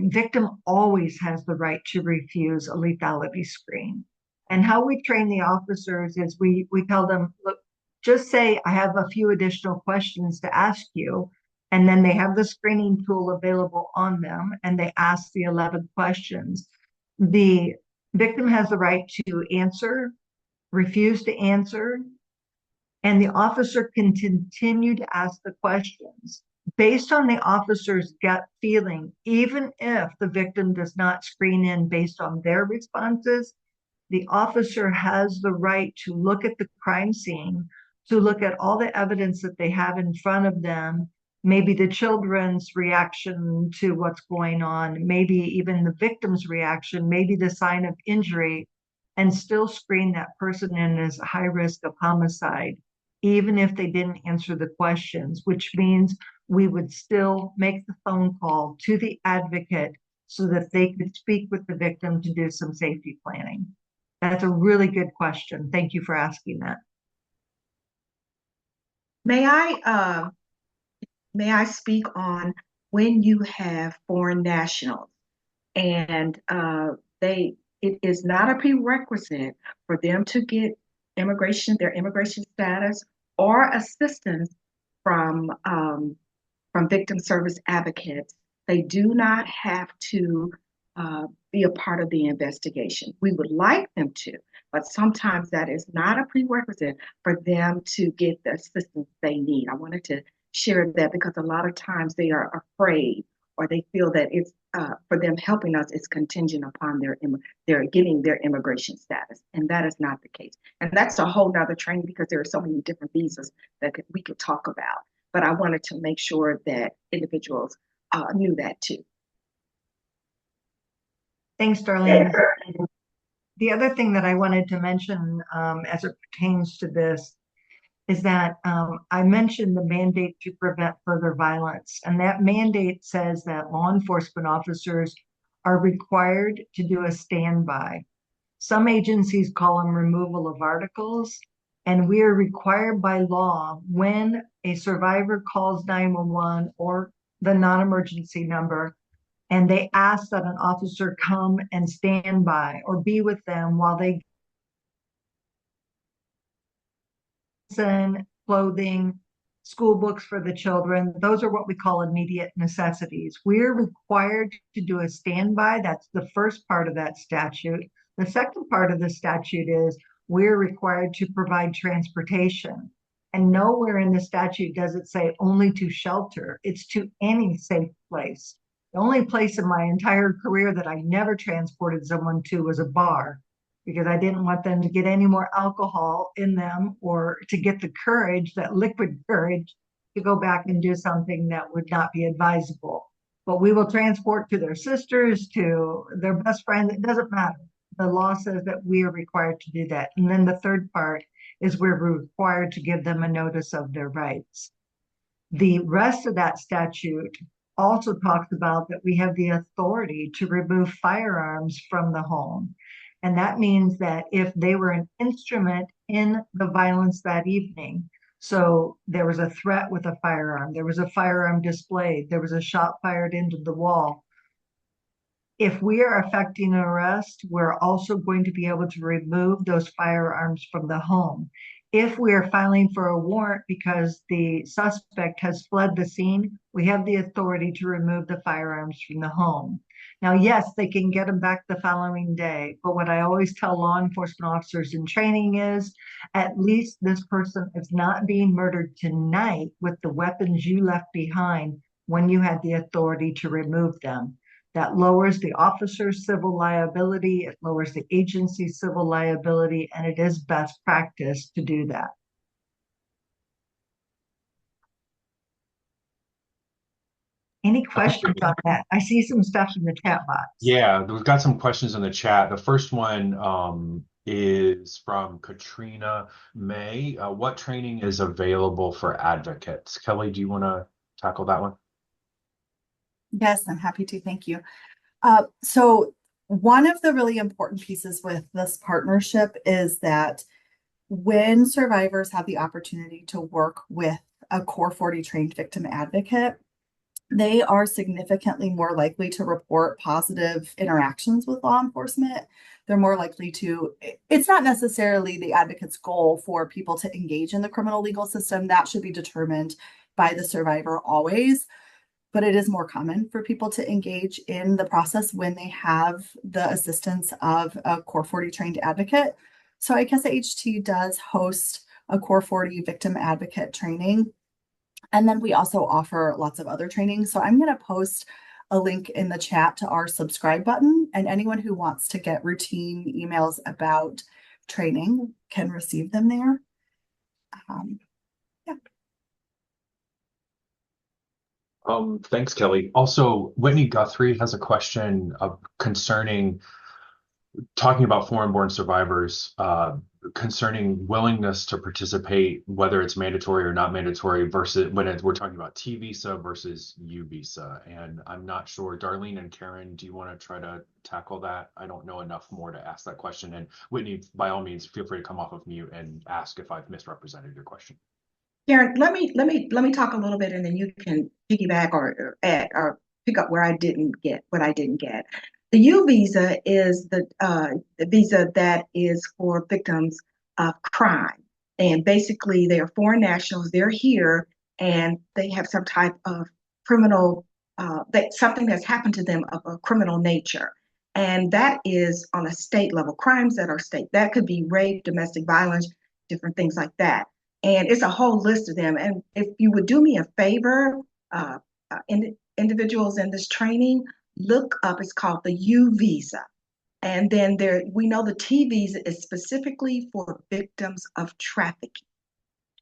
B: victim always has the right to refuse a lethality screen. And how we train the officers is we tell them, look, just say, I have a few additional questions to ask you. And then they have the screening tool available on them, and they ask the 11 questions. The victim has the right to answer, refuse to answer, and the officer can continue to ask the questions based on the officer's gut feeling. Even if the victim does not screen in based on their responses, the officer has the right to look at the crime scene, to look at all the evidence that they have in front of them, maybe the children's reaction to what's going on, maybe even the victim's reaction, maybe the sign of injury, and still screen that person in as high risk of homicide, even if they didn't answer the questions, which means we would still make the phone call to the advocate so that they could speak with the victim to do some safety planning. That's a really good question. Thank you for asking that.
C: May I speak on when you have foreign nationals and it is not a prerequisite for them to get their immigration status or assistance from victim service advocates. They do not have to be a part of the investigation. We would like them to, but sometimes that is not a prerequisite for them to get the assistance they need. I wanted to share that because a lot of times they are afraid, or they feel that it's for them helping us is contingent upon their getting their immigration status, and that is not the case. And that's a whole nother training because there are so many different visas that we could talk about. But I wanted to make sure that individuals knew that too.
B: Thanks, Darlene. The other thing that I wanted to mention as it pertains to this is that I mentioned the mandate to prevent further violence. And that mandate says that law enforcement officers are required to do a standby. Some agencies call them removal of articles. And we are required by law, when a survivor calls 911 or the non-emergency number, and they ask that an officer come and stand by or be with them while they get clothing, school books for the children. Those are what we call immediate necessities. We're required to do a standby. That's the first part of that statute. The second part of the statute is we're required to provide transportation. And nowhere in the statute does it say only to shelter. It's to any safe place. The only place in my entire career that I never transported someone to was a bar, because I didn't want them to get any more alcohol in them or to get the courage, that liquid courage, to go back and do something that would not be advisable. But we will transport to their sisters, to their best friend. It doesn't matter. The law says that we are required to do that. And then the third part is we're required to give them a notice of their rights. The rest of that statute also talks about that we have the authority to remove firearms from the home. And that means that if they were an instrument in the violence that evening, so there was a threat with a firearm, there was a firearm displayed, there was a shot fired into the wall, if we are effecting an arrest, we're also going to be able to remove those firearms from the home. If we are filing for a warrant because the suspect has fled the scene, we have the authority to remove the firearms from the home. Now, yes, they can get them back the following day, but what I always tell law enforcement officers in training is, at least this person is not being murdered tonight with the weapons you left behind when you had the authority to remove them. That lowers the officer's civil liability, it lowers the agency's civil liability, and it is best practice to do that. Any questions on that? I see some stuff in the chat box.
A: Yeah, we've got some questions in the chat. The first one is from Katrina May. What training is available for advocates? Kelly, do you want to tackle that one?
E: Yes, I'm happy to. Thank you. So one of the really important pieces with this partnership is that when survivors have the opportunity to work with a Core 40 trained victim advocate, they are significantly more likely to report positive interactions with law enforcement they're more likely to, it's not necessarily the advocate's goal for people to engage in the criminal legal system. That should be determined by the survivor always. But it is more common for people to engage in the process when they have the assistance of a Core 40 trained advocate. So ICASA-HT does host a Core 40 victim advocate training. And then we also offer lots of other trainings. So I'm going to post a link in the chat to our subscribe button, and anyone who wants to get routine emails about training can receive them there. Yeah.
A: Thanks, Kelly. Also, Whitney Guthrie has a question concerning talking about foreign-born survivors, concerning willingness to participate, whether it's mandatory or not mandatory, versus when we're talking about T visa versus U visa. And I'm not sure, Darlene and Karen, do you want to try to tackle that? I don't know enough more to ask that question. And Whitney, by all means, feel free to come off of mute and ask if I've misrepresented your question.
C: Karen, let me talk a little bit, and then you can piggyback or add or pick up where I didn't get what I didn't get. The U visa is the visa that is for victims of crime, and basically they are foreign nationals. They're here, and they have some type of criminal something that's happened to them of a criminal nature, and that is on a state level. Crimes that are state, that could be rape, domestic violence, different things like that. And it's a whole list of them. And if you would do me a favor, individuals in this training, look up, it's called the U visa. And then we know the T visa is specifically for victims of trafficking.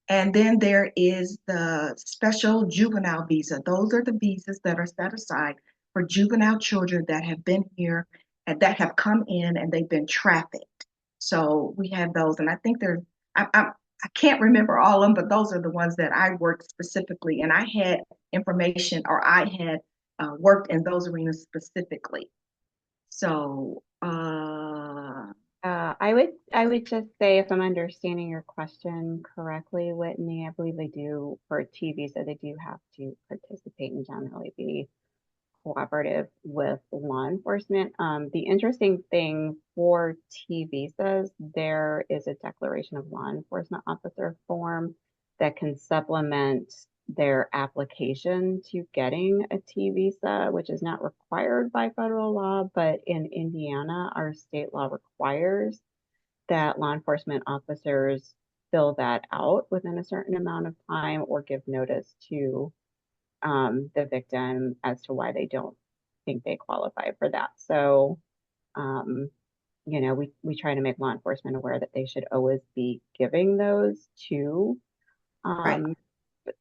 C: And then there is the special juvenile visa. Those are the visas that are set aside for juvenile children that have been here and that have come in and they've been trafficked. So we have those. And I think I can't remember all of them, but those are the ones that I worked specifically. And I had information, or I had worked in those arenas specifically. So
G: I would just say, if I'm understanding your question correctly, Whitney, I believe they do for a T visa, they do have to participate and generally be cooperative with law enforcement. The interesting thing for T visas, there is a declaration of law enforcement officer form that can supplement their application to getting a T visa, which is not required by federal law, but in Indiana, our state law requires that law enforcement officers fill that out within a certain amount of time or give notice to the victim as to why they don't think they qualify for that. So, we try to make law enforcement aware that they should always be giving those to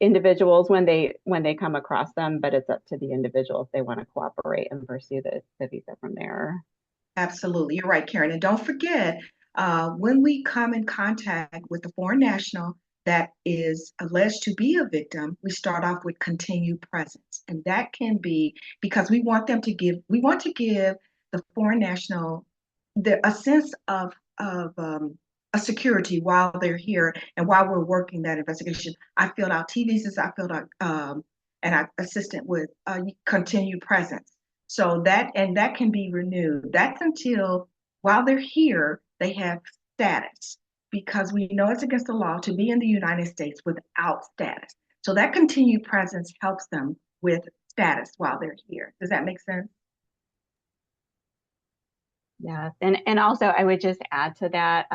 G: individuals when they come across them, but it's up to the individual if they want to cooperate and pursue the visa from there.
C: Absolutely, you're right, Karen. And don't forget, when we come in contact with a foreign national that is alleged to be a victim, we start off with continued presence. And that can be because we want to give the foreign national a sense of a security while they're here and while we're working that investigation. I filled out T visas, I filled out and I assisted with continued presence. So that can be renewed. That's until while they're here, they have status, because we know it's against the law to be in the United States without status. So that continued presence helps them with status while they're here. Does that make sense?
G: Yes, and also I would just add to that,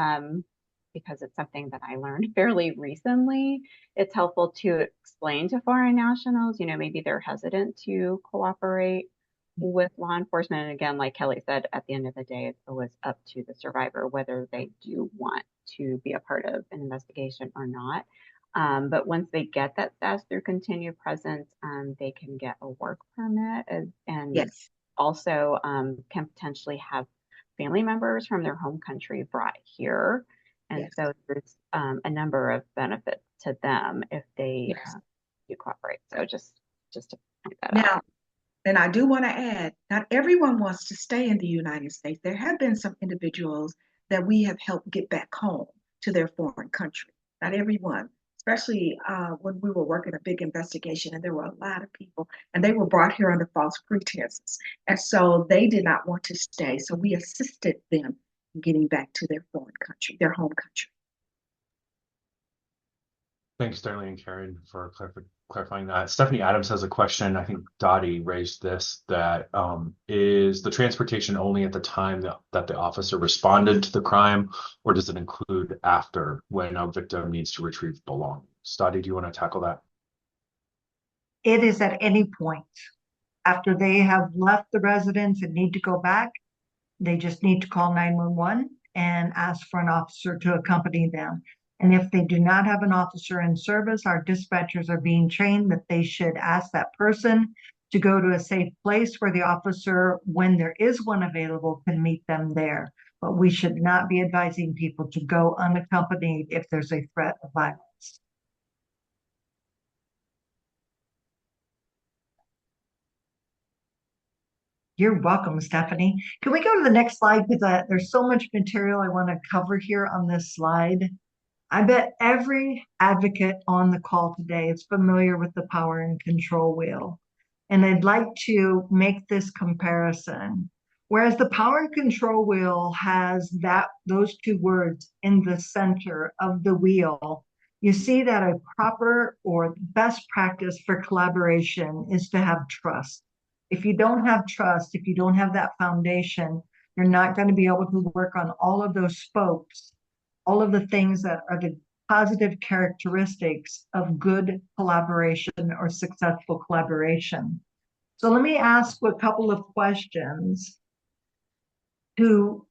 G: because it's something that I learned fairly recently, it's helpful to explain to foreign nationals, maybe they're hesitant to cooperate with law enforcement. And again, like Kelly said, at the end of the day, it's always up to the survivor whether they do want to be a part of an investigation or not. But once they get that status through continued presence, they can get a work permit and
C: yes.
G: Also can potentially have family members from their home country brought here. And
C: yes.
G: So there's a number of benefits to them if they do cooperate. So just to point that out.
C: And I do want to add, not everyone wants to stay in the United States. There have been some individuals that we have helped get back home to their foreign country. Not everyone, especially when we were working a big investigation and there were a lot of people and they were brought here under false pretenses. And so they did not want to stay. So we assisted them getting back to their foreign country, their home country.
A: Thanks, Darlene and Karen, for clarifying that. Stephanie Adams has a question. I think Dottie raised this, that is the transportation only at the time that the officer responded to the crime, or does it include after, when a victim needs to retrieve belongings? Dottie, do you want to tackle that?
B: It is at any point after they have left the residence and need to go back. They just need to call 911 and ask for an officer to accompany them. And if they do not have an officer in service, our dispatchers are being trained that they should ask that person to go to a safe place where the officer, when there is one available, can meet them there. But we should not be advising people to go unaccompanied if there's a threat of violence. You're welcome, Stephanie. Can we go to the next slide? Because there's so much material I want to cover here on this slide. I bet every advocate on the call today is familiar with the power and control wheel. And I'd like to make this comparison. Whereas the power and control wheel has those two words in the center of the wheel, you see that a proper or best practice for collaboration is to have trust. If you don't have trust, if you don't have that foundation, you're not going to be able to work on all of those spokes, all of the things that are the positive characteristics of good collaboration or successful collaboration. So let me ask a couple of questions to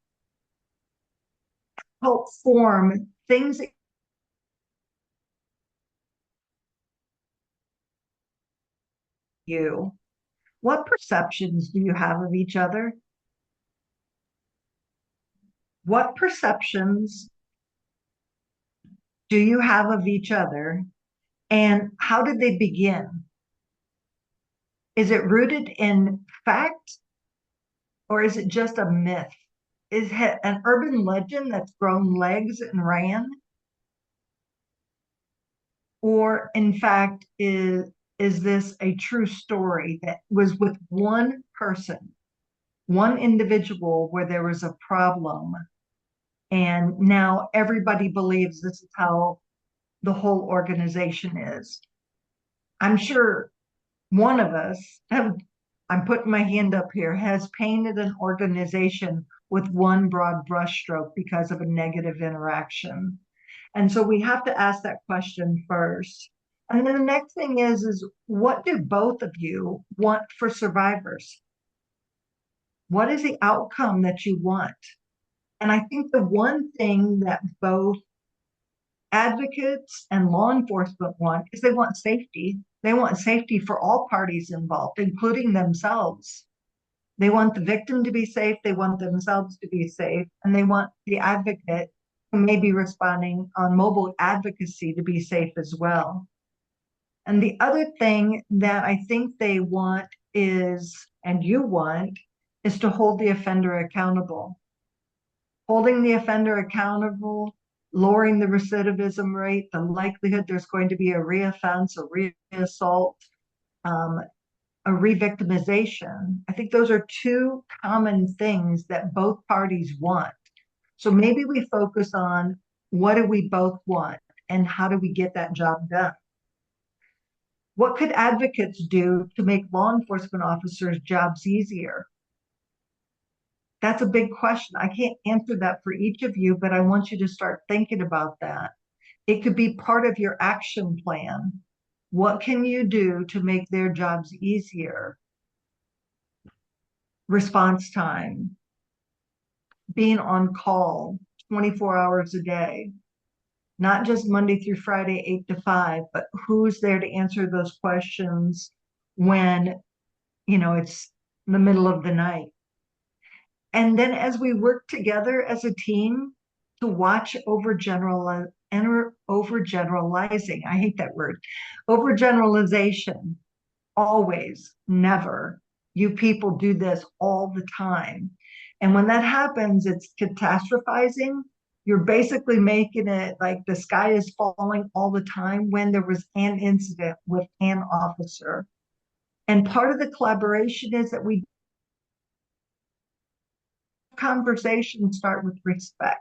B: help form things. What perceptions do you have of each other? What perceptions do you have of each other, and how did they begin? Is it rooted in fact, or is it just a myth? Is it an urban legend that's grown legs and ran? Or in fact, is this a true story that was with one person, one individual, where there was a problem, and now everybody believes this is how the whole organization is? I'm sure one of us, I'm putting my hand up here, has painted an organization with one broad brushstroke because of a negative interaction. And so we have to ask that question first. And then the next thing is what do both of you want for survivors? What is the outcome that you want? And I think the one thing that both advocates and law enforcement want is they want safety. They want safety for all parties involved, including themselves. They want the victim to be safe, they want themselves to be safe, and they want the advocate who may be responding on mobile advocacy to be safe as well. And the other thing that I think they want is, and you want, is to hold the offender accountable. Holding the offender accountable, lowering the recidivism rate, the likelihood there's going to be a reoffense, a reassault, a re-victimization. I think those are two common things that both parties want. So maybe we focus on what do we both want and how do we get that job done? What could advocates do to make law enforcement officers' jobs easier? That's a big question. I can't answer that for each of you, but I want you to start thinking about that. It could be part of your action plan. What can you do to make their jobs easier? Response time, being on call 24 hours a day, not just Monday through Friday, 8 to 5, but who's there to answer those questions when, it's the middle of the night. And then as we work together as a team to watch overgeneralizing, I hate that word, overgeneralization, always, never. You people do this all the time. And when that happens, it's catastrophizing. You're basically making it like the sky is falling all the time when there was an incident with an officer. And part of the collaboration is that we conversations start with respect.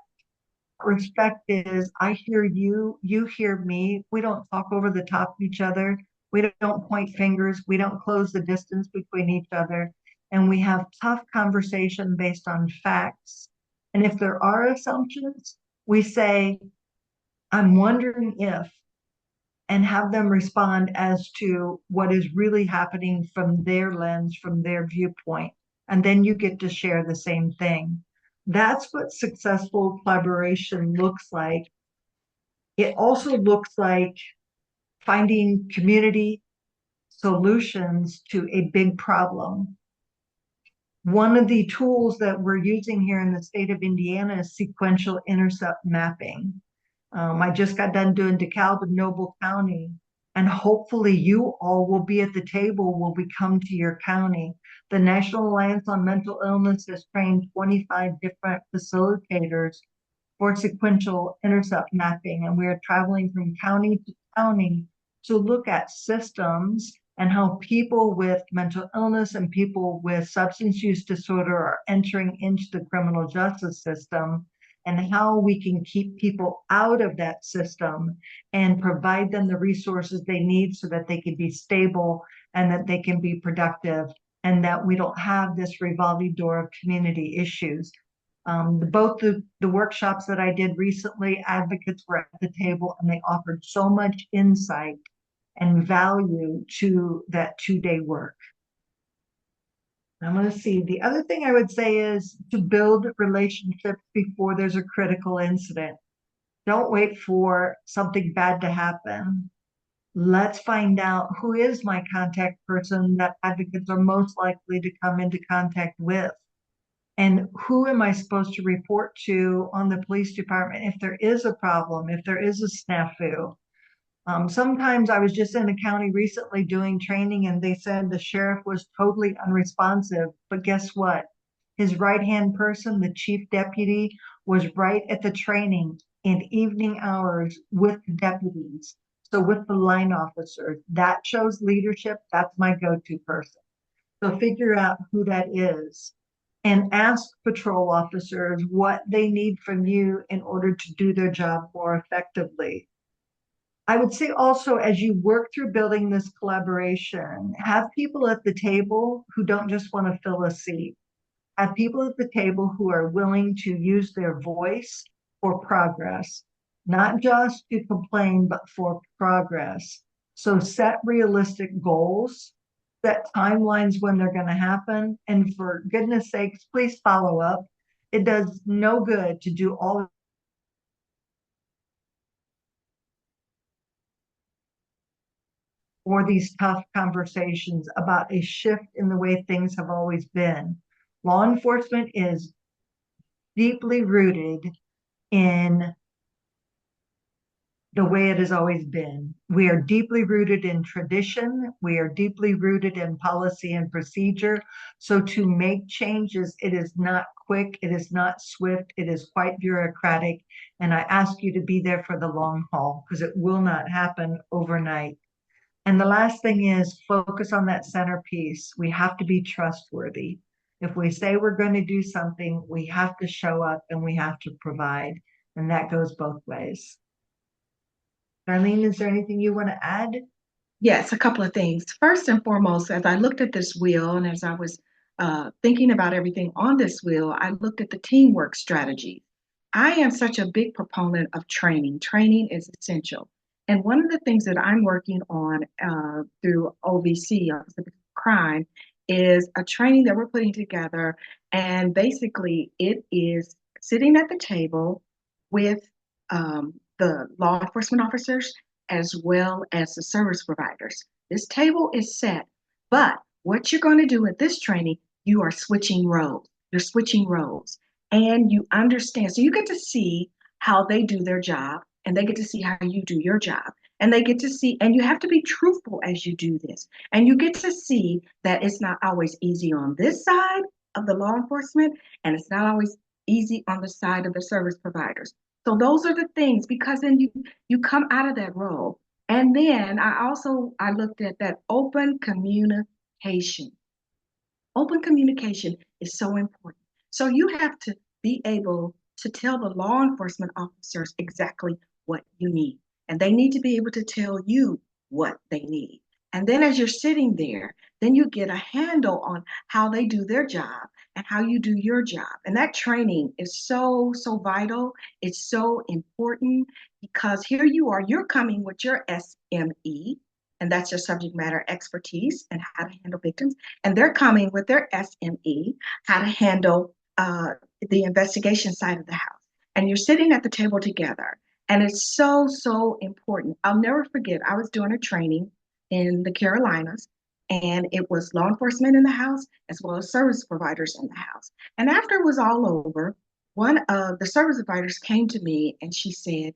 B: Respect is I hear you, you hear me. We don't talk over the top of each other. We don't point fingers. We don't close the distance between each other. And we have tough conversation based on facts. And if there are assumptions, we say, I'm wondering if, and have them respond as to what is really happening from their lens, from their viewpoint. And then you get to share the same thing. That's what successful collaboration looks like. It also looks like finding community solutions to a big problem. One of the tools that we're using here in the state of Indiana is sequential intercept mapping. I just got done doing DeKalb and Noble County, and hopefully you all will be at the table when we come to your county. The National Alliance on Mental Illness has trained 25 different facilitators for sequential intercept mapping, and we are traveling from county to county to look at systems and how people with mental illness and people with substance use disorder are entering into the criminal justice system, and how we can keep people out of that system and provide them the resources they need so that they can be stable and that they can be productive, and that we don't have this revolving door of community issues. Both the workshops that I did recently, advocates were at the table and they offered so much insight and value to that 2-day work. I'm going to see. The other thing I would say is to build relationships before there's a critical incident. Don't wait for something bad to happen. Let's find out who is my contact person that advocates are most likely to come into contact with. And who am I supposed to report to on the police department if there is a problem, if there is a snafu? Sometimes I was just in a county recently doing training and they said the sheriff was totally unresponsive. But guess what? His right-hand person, the chief deputy, was right at the training in evening hours with the deputies. So with the line officers, that shows leadership. That's my go-to person. So figure out who that is and ask patrol officers what they need from you in order to do their job more effectively. I would say also, as you work through building this collaboration, have people at the table who don't just want to fill a seat. Have people at the table who are willing to use their voice for progress, not just to complain, but for progress. So set realistic goals, set timelines when they're going to happen, and for goodness sakes, please follow up. It does no good to do all or these tough conversations about a shift in the way things have always been. Law enforcement is deeply rooted in the way it has always been. We are deeply rooted in tradition. We are deeply rooted in policy and procedure. So to make changes, it is not quick, it is not swift, it is quite bureaucratic. And I ask you to be there for the long haul because it will not happen overnight. And the last thing is focus on that centerpiece. We have to be trustworthy. If we say we're going to do something, we have to show up and we have to provide. And that goes both ways. Darlene, is there anything you want to add?
C: Yes, a couple of things. First and foremost, as I looked at this wheel and as I was thinking about everything on this wheel, I looked at the teamwork strategy. I am such a big proponent of training. Training is essential. And one of the things that I'm working on through OVC, Office of Crime, is a training that we're putting together. And basically, it is sitting at the table with the law enforcement officers as well as the service providers. This table is set, but what you're going to do with this training, you are switching roles. You're switching roles and you understand. So you get to see how they do their job and they get to see how you do your job. And they get to see, and you have to be truthful as you do this. And you get to see that it's not always easy on this side of the law enforcement, and it's not always easy on the side of the service providers. So those are the things, because then you come out of that role. And then I looked at that open communication. Open communication is so important. So you have to be able to tell the law enforcement officers exactly what you need. And they need to be able to tell you what they need. And then as you're sitting there, then you get a handle on how they do their job and how you do your job. And that training is so, so vital. It's so important because here you are, you're coming with your SME, and that's your subject matter expertise and how to handle victims. And they're coming with their SME, how to handle the investigation side of the house. And you're sitting at the table together. And it's so, so important. I'll never forget, I was doing a training in the Carolinas, and it was law enforcement in the house as well as service providers in the house. And after it was all over, one of the service providers came to me and she said,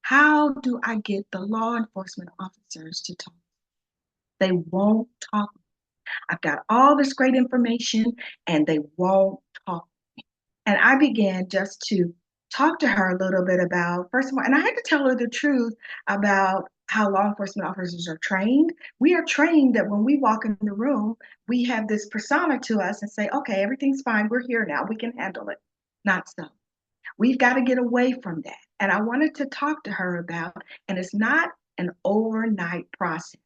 C: how do I get the law enforcement officers to talk? They won't talk. I've got all this great information and they won't talk. And I began just to talk to her a little bit about, first of all, and I had to tell her the truth about how law enforcement officers are trained. We are trained that when we walk in the room, we have this persona to us and say, okay, everything's fine. We're here now. We can handle it. Not so. We've got to get away from that. And I wanted to talk to her about, and it's not an overnight process.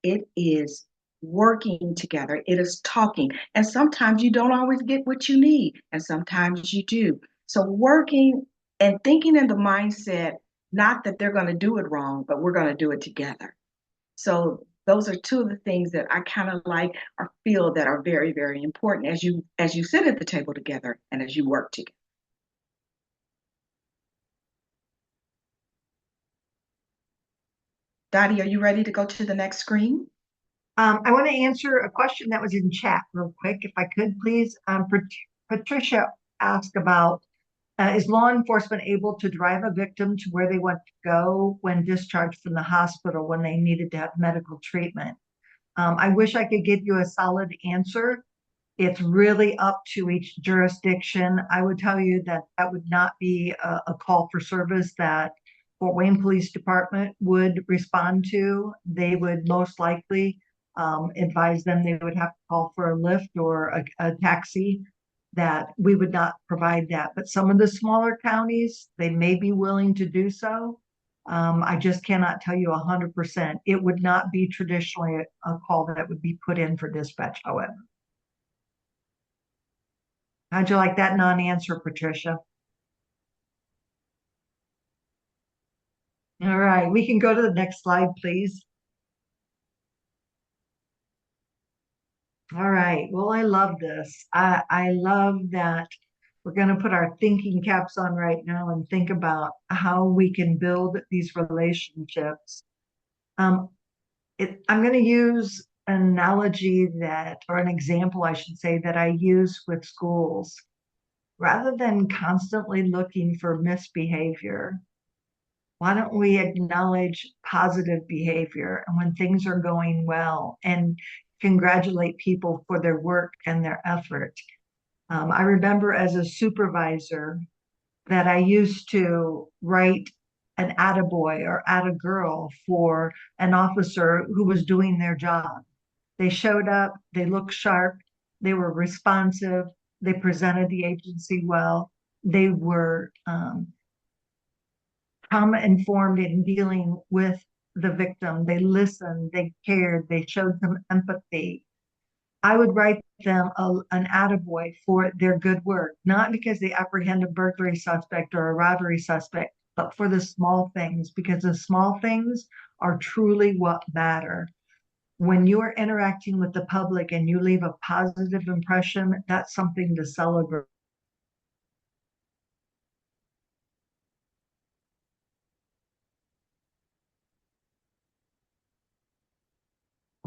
C: It is working together. It is talking. And sometimes you don't always get what you need, and sometimes you do. So working and thinking in the mindset, not that they're going to do it wrong, but we're going to do it together. So those are two of the things that I kind of like or feel that are very, very important as you sit at the table together and as you work together. Dottie, are you ready to go to the next screen?
B: I want to answer a question that was in chat real quick, if I could, please. Patricia asked about, is law enforcement able to drive a victim to where they want to go when discharged from the hospital when they needed to have medical treatment? I wish I could give you a solid answer. It's really up to each jurisdiction. I would tell you that that would not be a call for service that Fort Wayne Police Department would respond to. They would most likely advise them they would have to call for a lift or a taxi, that we would not provide that. But some of the smaller counties, they may be willing to do so. I just cannot tell you 100%. It would not be traditionally a call that would be put in for dispatch, however. How'd you like that non-answer, Patricia? All right, we can go to the next slide, please. All right, well, I love this. I love that we're going to put our thinking caps on right now and think about how we can build these relationships. I'm going to use an analogy that, or an example, I should say, that I use with schools. Rather than constantly looking for misbehavior, why don't we acknowledge positive behavior and when things are going well and congratulate people for their work and their effort? I remember as a supervisor that I used to write an attaboy or attagirl for an officer who was doing their job. They showed up, they looked sharp, they were responsive, they presented the agency well, they were trauma informed in dealing with the victim. They listened, they cared, they showed some empathy. I would write them an attaboy for their good work, not because they apprehend a burglary suspect or a robbery suspect, but for the small things, because the small things are truly what matter. When you are interacting with the public and you leave a positive impression, that's something to celebrate.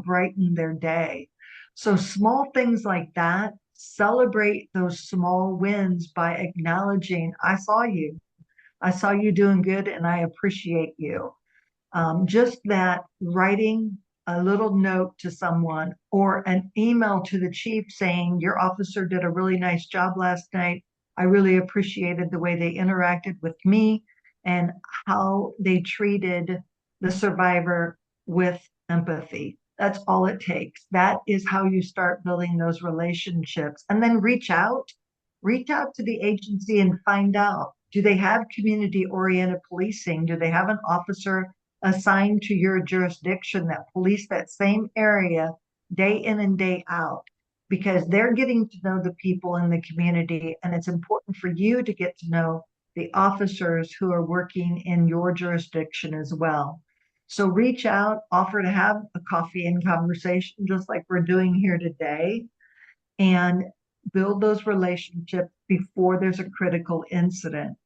B: Brighten their day. So small things like that, celebrate those small wins by acknowledging, I saw you doing good and I appreciate you. Just that, writing a little note to someone or an email to the chief saying, your officer did a really nice job last night. I really appreciated the way they interacted with me and how they treated the survivor with empathy. That's all it takes. That is how you start building those relationships. And then reach out reach out to the agency and find out, do they have community-oriented policing? Do they have an officer assigned to your jurisdiction that police that same area day in and day out? Because they're getting to know the people in the community, and it's important for you to get to know the officers who are working in your jurisdiction as well. So reach out, offer to have a coffee and conversation, just like we're doing here today, and build those relationships before there's a critical incident.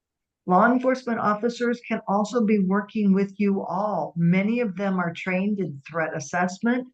B: Law enforcement officers can also be working with you all. Many of them are trained in threat assessment.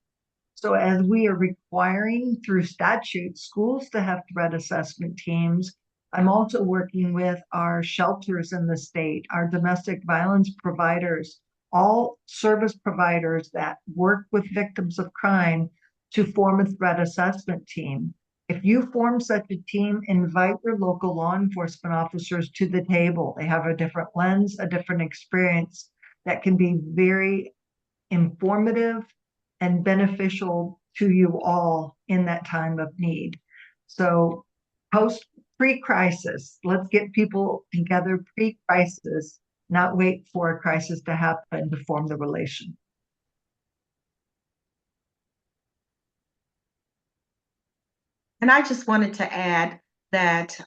B: So as we are requiring through statute schools to have threat assessment teams, I'm also working with our shelters in the state, our domestic violence providers, all service providers that work with victims of crime to form a threat assessment team. If you form such a team, invite your local law enforcement officers to the table. They have a different lens, a different experience that can be very informative and beneficial to you all in that time of need. So pre-crisis, let's get people together pre-crisis, not wait for a crisis to happen to form the relation.
C: And I just wanted to add that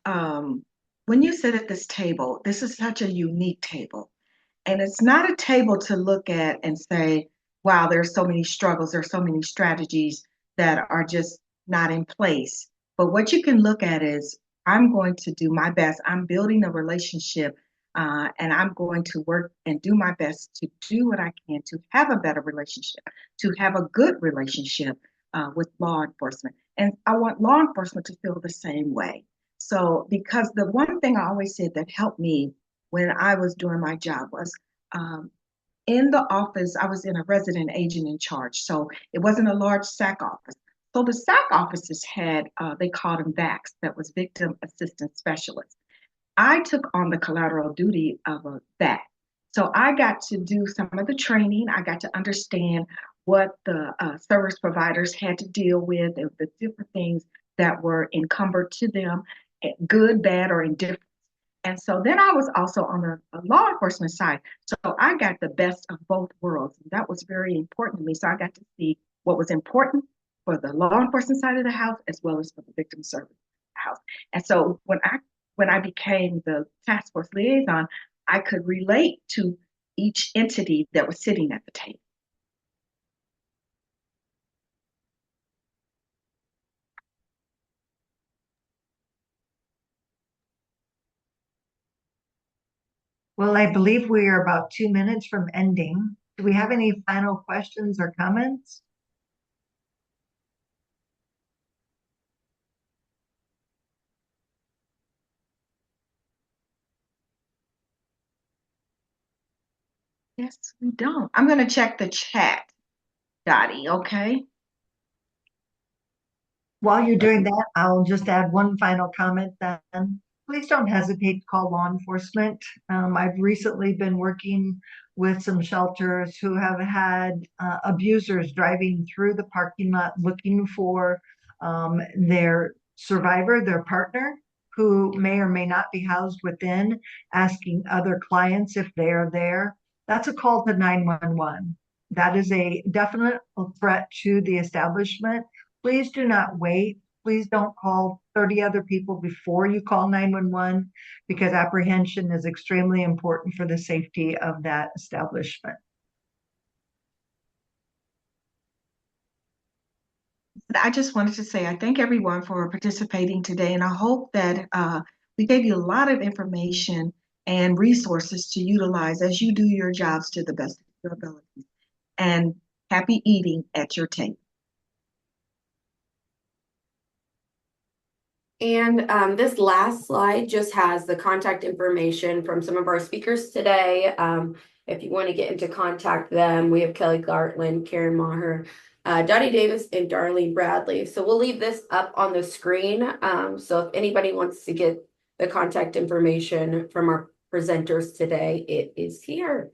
C: when you sit at this table, this is such a unique table. And it's not a table to look at and say, wow, there's so many struggles, there's so many strategies that are just not in place. But what you can look at is, I'm going to do my best. I'm building a relationship, and I'm going to work and do my best to do what I can to have a better relationship, to have a good relationship with law enforcement. And I want law enforcement to feel the same way. So, because the one thing I always said that helped me when I was doing my job was in the office, I was in a resident agent in charge. So it wasn't a large SAC office. So the SAC offices had, they called them VACs, that was Victim Assistance Specialist. I took on the collateral duty of a VAC. So I got to do some of the training. I got to understand what the service providers had to deal with, and the different things that were encumbered to them, good, bad, or indifferent. And so then I was also on the law enforcement side. So I got the best of both worlds. And that was very important to me. So I got to see what was important for the law enforcement side of the house, as well as for the victim service house. And so when I became the task force liaison, I could relate to each entity that was sitting at the table.
B: Well, I believe we are about 2 minutes from ending. Do we have any final questions or comments?
C: Yes, we don't. I'm going to check the chat, Dottie, okay?
B: While you're doing that, I'll just add one final comment then. Please don't hesitate to call law enforcement. I've recently been working with some shelters who have had abusers driving through the parking lot looking for their survivor, their partner, who may or may not be housed within, asking other clients if they are there. That's a call to 911. That is a definite threat to the establishment. Please do not wait. Please don't call 30 other people before you call 911, because apprehension is extremely important for the safety of that establishment.
C: I just wanted to say I thank everyone for participating today, and I hope that we gave you a lot of information and resources to utilize as you do your jobs to the best of your abilities. And happy eating at your table.
D: And this last slide just has the contact information from some of our speakers today. If you want to get into contact them, we have Kelly Gartland, Karen Maher, Dottie Davis, and Darlene Bradley. So we'll leave this up on the screen. So if anybody wants to get the contact information from our presenters today, it is here.